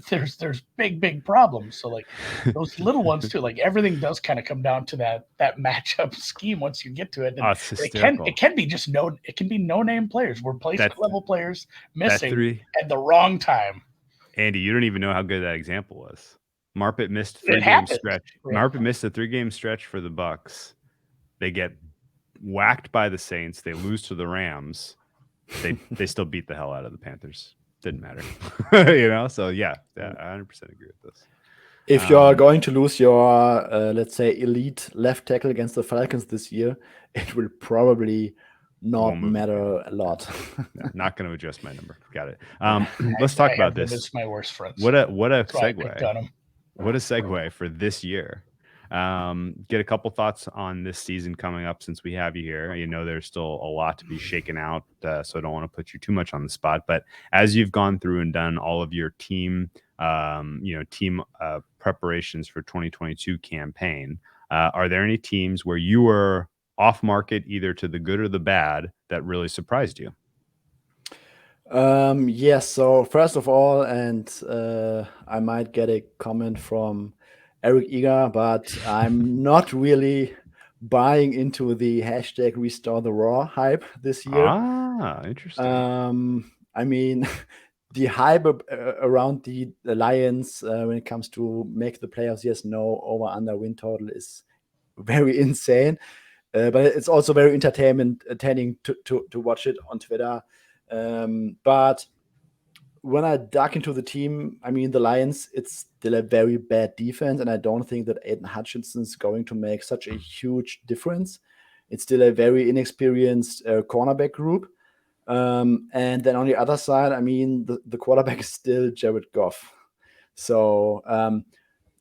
C: there's big problems. So like those little ones too, like everything does kind of come down to that matchup scheme once you get to it. And it can be just no name players, replacement level players missing at the wrong time.
B: Andy, you don't even know how good that example was. Marpet missed 3-game stretch. Marpet missed a 3-game stretch for the Bucks. They get whacked by the Saints. They lose to the Rams. They still beat the hell out of the Panthers. Didn't matter. So I 100% agree with this.
D: If you're going to lose your let's say elite left tackle against the Falcons this year, it will probably not matter a lot.
B: Not going to adjust my number. Got it. Let's talk about this.
C: It's my worst friend.
B: What a segue. What a segue for this year. Get a couple thoughts on this season coming up since we have you here. There's still a lot to be shaken out, so I don't want to put you too much on the spot. But as you've gone through and done all of your team preparations for 2022 campaign, are there any teams where you were off market, either to the good or the bad, that really surprised you?
D: Yes. So first of all, and I might get a comment from Eric Eager, but I'm not really buying into the hashtag Restore the Raw hype this year.
B: Interesting.
D: I mean, the hype around the Lions when it comes to make the playoffs, yes, no, over under win total is very insane. But it's also very entertaining to watch it on Twitter. But when I dug into the team, I mean, the Lions, it's still a very bad defense, and I don't think that Aiden Hutchinson's going to make such a huge difference. It's still a very inexperienced cornerback group. And then on the other side, I mean, the quarterback is still Jared Goff. So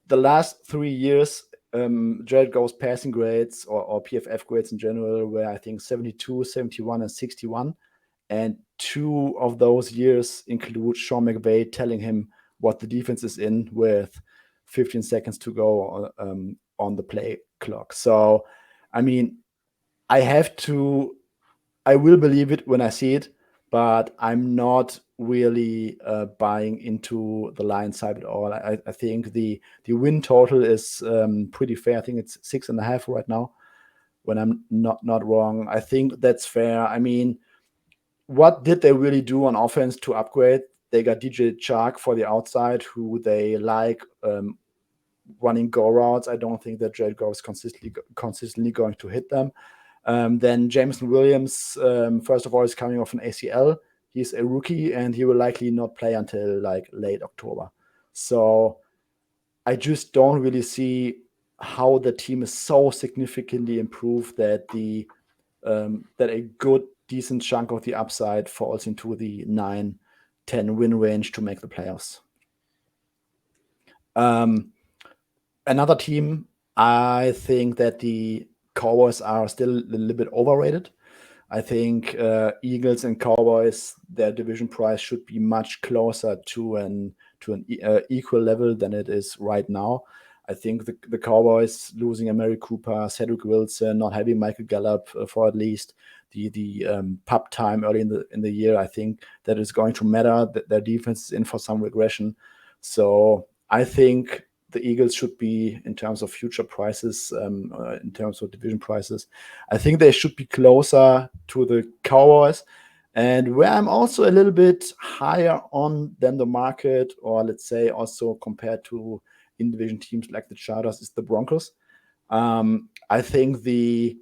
D: the last 3 years, Jared Goff's passing grades or PFF grades in general were, I think, 72, 71, and 61. And 2 of those years include Sean McVay telling him what the defense is in with 15 seconds to go on the play clock. So, I mean, I will believe it when I see it, but I'm not really buying into the Lions side at all. I think the win total is pretty fair. I think it's 6.5 right now, when I'm not wrong. I think that's fair. I mean, what did they really do on offense to upgrade? They got DJ Chark for the outside, who they like running go routes. I don't think that Jared Goff is consistently going to hit them. Then Jameson Williams, first of all, is coming off an ACL. He's a rookie, and he will likely not play until like late October. So I just don't really see how the team is so significantly improved that that a good, decent chunk of the upside falls into the 9-10 win range to make the playoffs. Another team, I think that the Cowboys are still a little bit overrated. I think Eagles and Cowboys, their division price should be much closer to an equal level than it is right now. I think the Cowboys losing Amari Cooper, Cedric Wilson, not having Michael Gallup for at least the pup time early in the year, I think that is going to matter. That their defense is in for some regression. So I think the Eagles should be, in terms of future prices, in terms of division prices, I think they should be closer to the Cowboys. And where I'm also a little bit higher on than the market, or let's say also compared to in-division teams like the Chargers, is the Broncos. I think the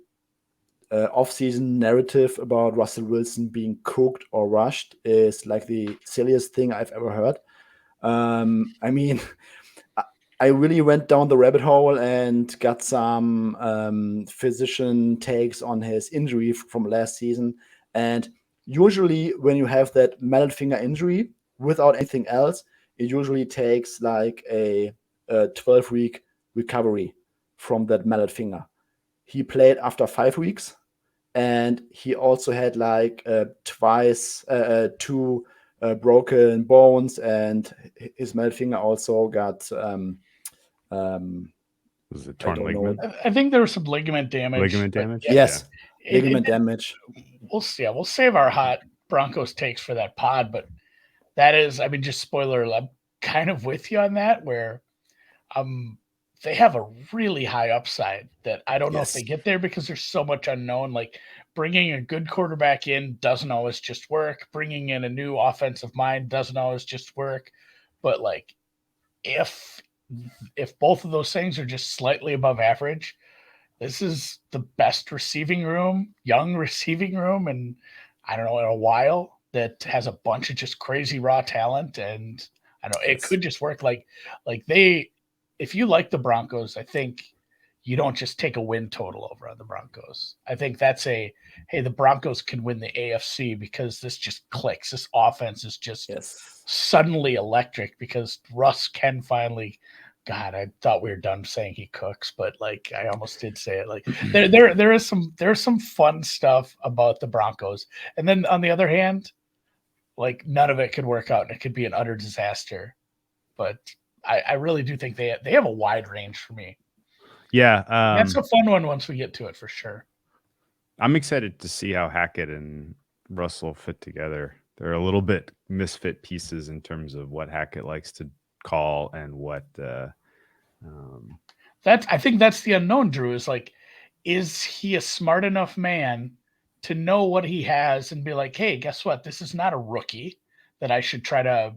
D: off-season narrative about Russell Wilson being cooked or rushed is like the silliest thing I've ever heard. I mean, I really went down the rabbit hole and got some physician takes on his injury from last season. And usually when you have that mallet finger injury without anything else, it usually takes like a 12-week recovery from that mallet finger. He played after 5 weeks, and he also had like two broken bones, and his mallet finger also got
B: was it torn ligament?
C: I think there was some ligament damage.
B: Ligament damage?
D: Yes. Ligament damage.
C: We'll save our hot Broncos takes for that pod, but that is, I mean, just spoiler, I'm kind of with you on that, where they have a really high upside that I don't know if they get there because there's so much unknown. Like, bringing a good quarterback in doesn't always just work. Bringing in a new offensive mind doesn't always just work. But like, if both of those things are just slightly above average, this is the best young receiving room, and I don't know, in a while, that has a bunch of just crazy raw talent. And I don't know, it could just work. If you like the Broncos, I think you don't just take a win total over on the Broncos. I think that's hey, the Broncos can win the AFC because this just clicks. This offense is just suddenly electric because Russ can finally. God, I thought we were done saying he cooks, but like I almost did say it. Like there's some fun stuff about the Broncos, and then on the other hand, like none of it could work out, and it could be an utter disaster. But I really do think they have a wide range for me.
B: Yeah,
C: that's a fun one once we get to it for sure.
B: I'm excited to see how Hackett and Russell fit together. They're a little bit misfit pieces in terms of what Hackett likes to call and what
C: I think that's the unknown, Drew, is he a smart enough man to know what he has and be like, hey, guess what? This is not a rookie that I should try to,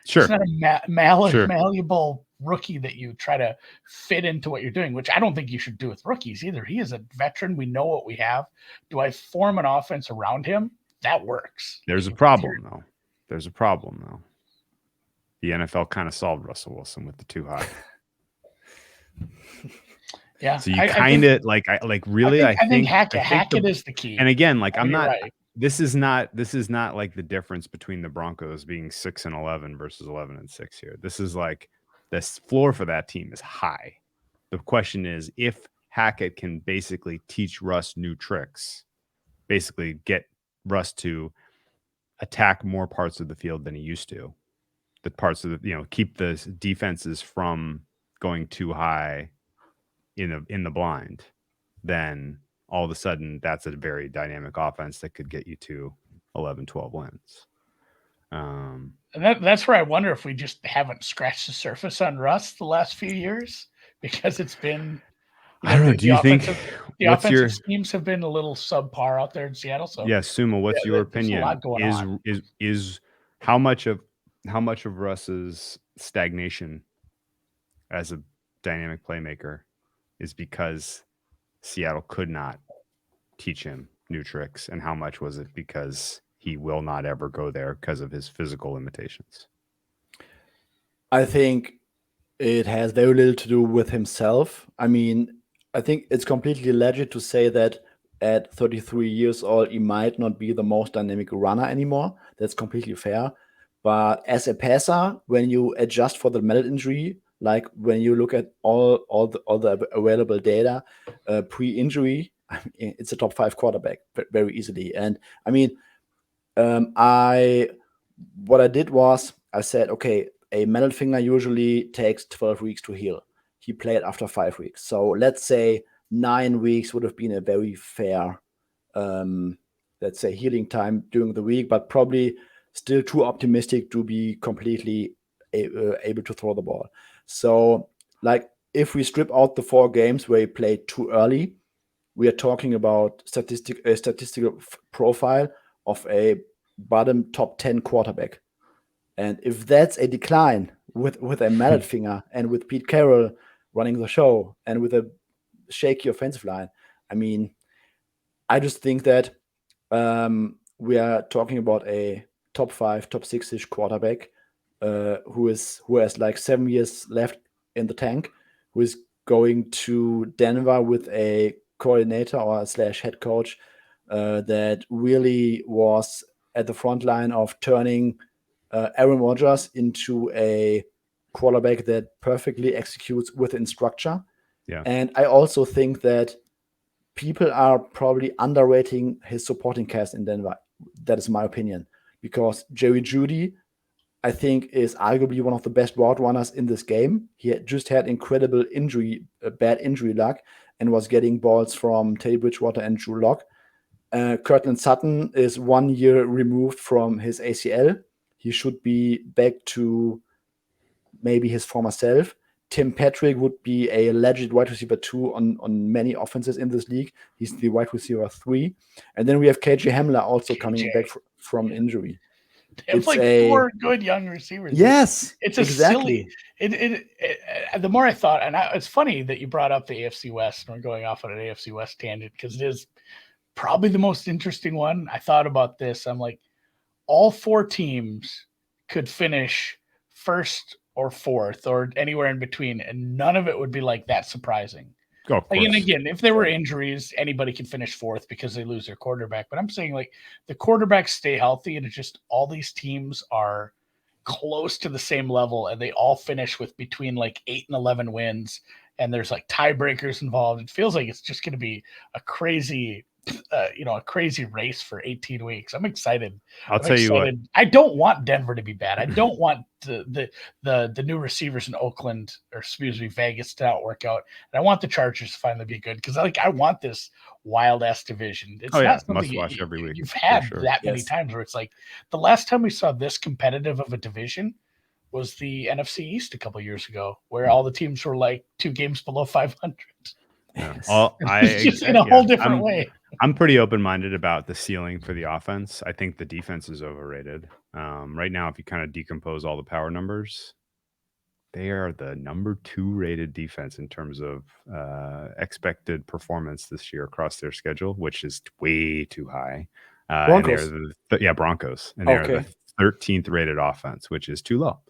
B: sure.
C: It's not a malleable rookie that you try to fit into what you're doing, which I don't think you should do with rookies either. He is a veteran. We know what we have. Do I form an offense around him? That works.
B: There's a problem, though. The NFL kind of solved Russell Wilson with the too high.
C: Yeah.
B: So you kind of I think Hackett
C: is the key.
B: And again, like I'm not. Right. This is not like the difference between the Broncos being 6-11 versus 11-6 here. This is like the floor for that team is high. The question is if Hackett can basically teach Russ new tricks, basically get Russ to attack more parts of the field than he used to. The parts of the, keep the defenses from going too high in the blind, then all of a sudden that's a very dynamic offense that could get you to 11-12 wins.
C: And that's where I wonder if we just haven't scratched the surface on Russ the last few years, because it's been,
B: I don't know. Do you think
C: the offensive schemes have been a little subpar out there in Seattle? So
B: yeah, Suma, what's your opinion? Is how much of Russ's stagnation as a dynamic playmaker is because Seattle could not teach him new tricks, and how much was it because he will not ever go there because of his physical limitations?
D: I think it has very little to do with himself. I mean, I think it's completely legit to say that at 33 years old, he might not be the most dynamic runner anymore. That's completely fair. But as a passer, when you adjust for the mallet injury, like when you look at all the available data pre-injury, it's a top 5 quarterback very easily. And I mean, what I did was I said, okay, a metal finger usually takes 12 weeks to heal. He played after 5 weeks. So let's say 9 weeks would have been a very fair, let's say, healing time during the week, but probably still too optimistic to be completely able to throw the ball. So, like, if we strip out the 4 games where he played too early, we are talking about statistical profile of a bottom top 10 quarterback. And if that's a decline with a mallet finger and with Pete Carroll running the show and with a shaky offensive line, I mean, I just think that we are talking about a top 5, top 6-ish quarterback who has like 7 years left in the tank, who is going to Denver with a coordinator or / head coach that really was at the front line of turning Aaron Rodgers into a quarterback that perfectly executes within structure.
B: Yeah.
D: And I also think that people are probably underrating his supporting cast in Denver. That is my opinion, because Jerry Jeudy, I think, is arguably one of the best route runners in this game. He had just had incredible bad injury luck, and was getting balls from Teddy Bridgewater and Drew Lock. Cortland Sutton is 1 year removed from his ACL. He should be back to maybe his former self. Tim Patrick would be a legit wide receiver 2 on many offenses in this league. He's the wide receiver 3. And then we have KJ Hamler also coming back from injury.
C: They have like 4 good young receivers.
D: Yes,
C: it's exactly. The more I thought, and it's funny that you brought up the AFC West, and we're going off on an AFC West tangent, because it is probably the most interesting one. I thought about this. I'm like, all 4 teams could finish first or fourth or anywhere in between, and none of it would be like that surprising.
B: Oh, of course.
C: And again, if there were injuries, anybody can finish fourth because they lose their quarterback. But I'm saying, like, the quarterbacks stay healthy, and it's just all these teams are close to the same level, and they all finish with between like 8 and 11 wins, and there's like tiebreakers involved. It feels like it's just going to be a crazy a crazy race for 18 weeks. I'm excited.
B: I'll tell you what.
C: I don't want Denver to be bad. I don't want the new receivers in Oakland, or excuse me, Vegas, to not work out. And I want the Chargers to finally be good, because I want this wild ass division. It's not something
B: must watch every week.
C: You've had that many times where it's like the last time we saw this competitive of a division was the NFC East a couple years ago, where all the teams were like 2 games below 500.
B: Yeah.
C: It's just in a whole different way.
B: I'm pretty open-minded about the ceiling for the offense. I think the defense is overrated. Right now, if you kind of decompose all the power numbers, they are the number 2 rated defense in terms of expected performance this year across their schedule, which is way too high.
D: Broncos.
B: Broncos. And they're the 13th rated offense, which is too low.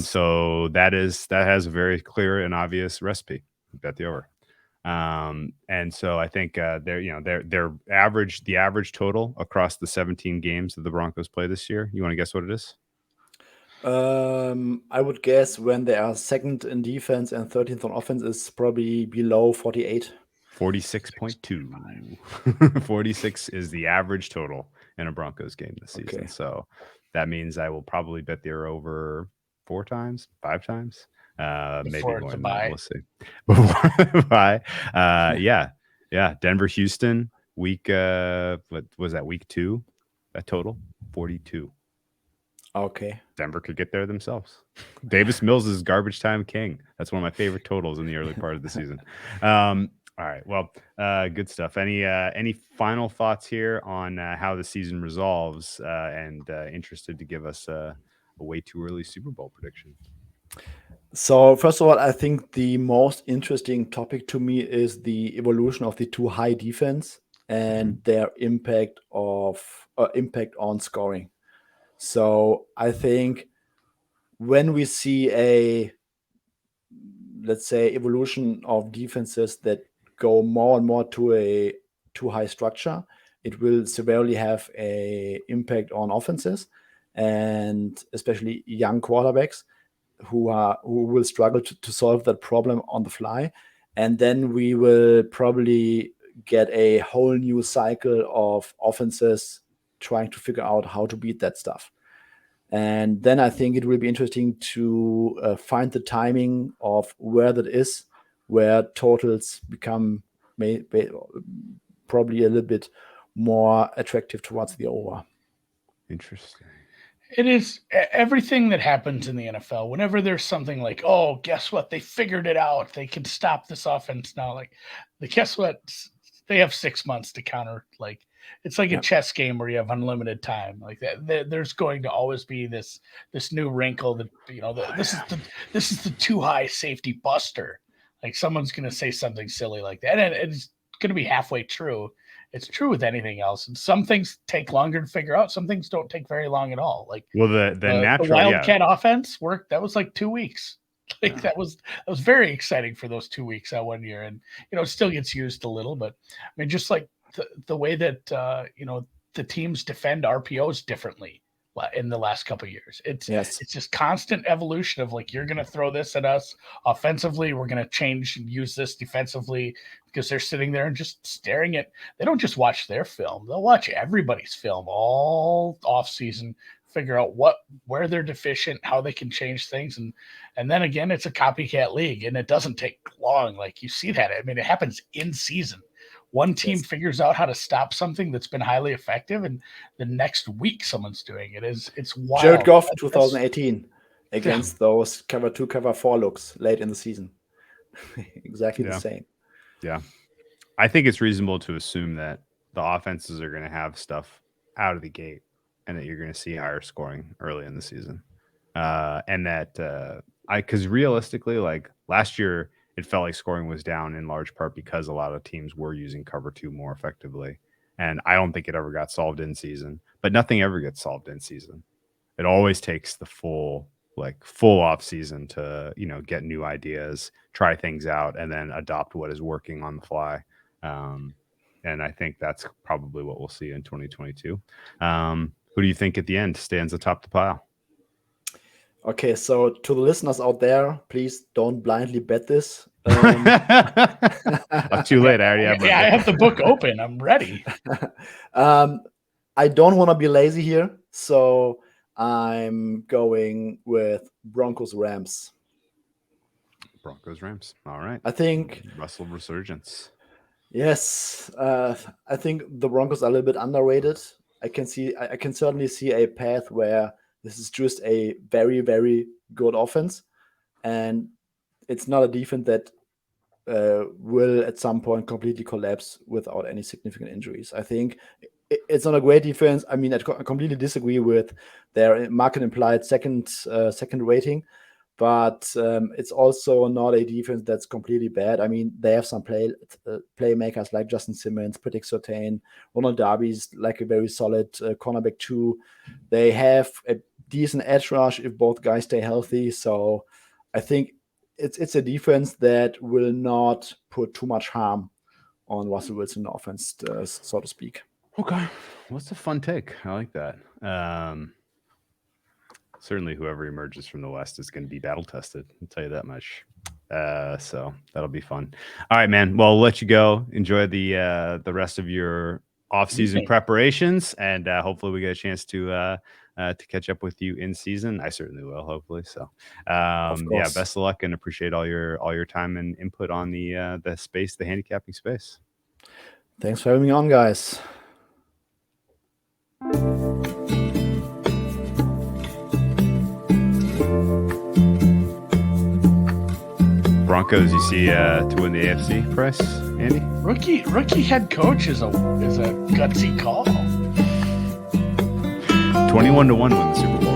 B: So that has a very clear and obvious recipe. Bet the over. And so I think their average total across the 17 games that the Broncos play this year. You want to guess what it is?
D: I would guess when they are 2nd in defense and 13th on offense is probably below 48.
B: 46.2. 46 is the average total in a Broncos game this season.
D: Okay.
B: So that means I will probably bet they're over 4 times, 5 times. Maybe more than that. We'll see. Before bye. Yeah. Denver, Houston, week what was that, week 2? That total 42.
D: Okay.
B: Denver could get there themselves. Davis Mills is garbage time king. That's one of my favorite totals in the early part of the season. All right. Well, good stuff. Any final thoughts here on how the season resolves? And interested to give us a way too early Super Bowl prediction.
D: So first of all, I think the most interesting topic to me is the evolution of the 2 high defense and their impact on scoring. So I think when we see a, let's say, evolution of defenses that go more and more to a too high structure, it will severely have a impact on offenses, and especially young quarterbacks who will struggle to solve that problem on the fly. And then we will probably get a whole new cycle of offenses trying to figure out how to beat that stuff. And then I think it will be interesting to find the timing of where that is, where totals become probably a little bit more attractive towards the over.
B: Interesting.
C: It is everything that happens in the NFL. Whenever there's something like, oh, guess what? They figured it out. They can stop this offense now. Like, guess what? They have 6 months to counter. Like, it's like a chess game where you have unlimited time. Like that, there's going to always be this new wrinkle that this is the too high safety buster. Like someone's going to say something silly like that, and it's going to be halfway true. It's true with anything else, and some things take longer to figure out. Some things don't take very long at all. Like
B: the natural
C: Wildcat offense worked. That was like 2 weeks. Like that was very exciting for those 2 weeks that 1 year, and it still gets used a little, but I mean, just like the way that the teams defend RPOs differently in the last couple of years. It's just constant evolution of like, you're going to throw this at us offensively. We're going to change and use this defensively, because they're sitting there and just staring at, they don't just watch their film. They'll watch everybody's film all off season, figure out where they're deficient, how they can change things. And then again, it's a copycat league, and it doesn't take long. Like you see that. I mean, it happens in season. One team figures out how to stop something that's been highly effective, and the next week someone's doing it. It's wild.
D: Jared Goff 2018 against those cover 2, cover 4 looks late in the season. Exactly the same.
B: Yeah. I think it's reasonable to assume that the offenses are going to have stuff out of the gate, and that you're going to see higher scoring early in the season. And that because realistically, like last year, it felt like scoring was down in large part because a lot of teams were using cover 2 more effectively. And I don't think it ever got solved in season, but nothing ever gets solved in season. It always takes the full off season to, get new ideas, try things out, and then adopt what is working on the fly. And I think that's probably what we'll see in 2022. Who do you think at the end stands atop the pile?
D: Okay, so to the listeners out there, please don't blindly bet this.
B: Too late. I already have.
C: I have the book open. I'm ready.
D: I don't want to be lazy here, so I'm going with Broncos Rams.
B: Broncos Rams. All right.
D: I think
B: Russell resurgence.
D: Yes, I think the Broncos are a little bit underrated. I can certainly see a path where this is just a very, very good offense, and it's not a defense that will at some point completely collapse without any significant injuries. I think it's not a great defense. I mean, I completely disagree with their market implied second rating, but it's also not a defense that's completely bad. I mean, they have some playmakers like Justin Simmons, predictive, Ronald Darby's like a very solid cornerback too. They have a decent edge rush if both guys stay healthy. So I think it's a defense that will not put too much harm on Russell Wilson offense, so to speak.
B: Okay. What's a fun take? I like that. Certainly whoever emerges from the West is going to be battle tested. I'll tell you that much. So that'll be fun. All right, man. Well, I'll let you go. Enjoy the rest of your off-season preparations, and hopefully we get a chance to catch up with you in season. I certainly will, hopefully. So best of luck, and appreciate all your time and input on the space, the handicapping space.
D: Thanks for having me on, guys.
B: Broncos, you see to win the AFC price, Andy?
C: Rookie head coach is a gutsy call.
B: 21-1 win the Super Bowl.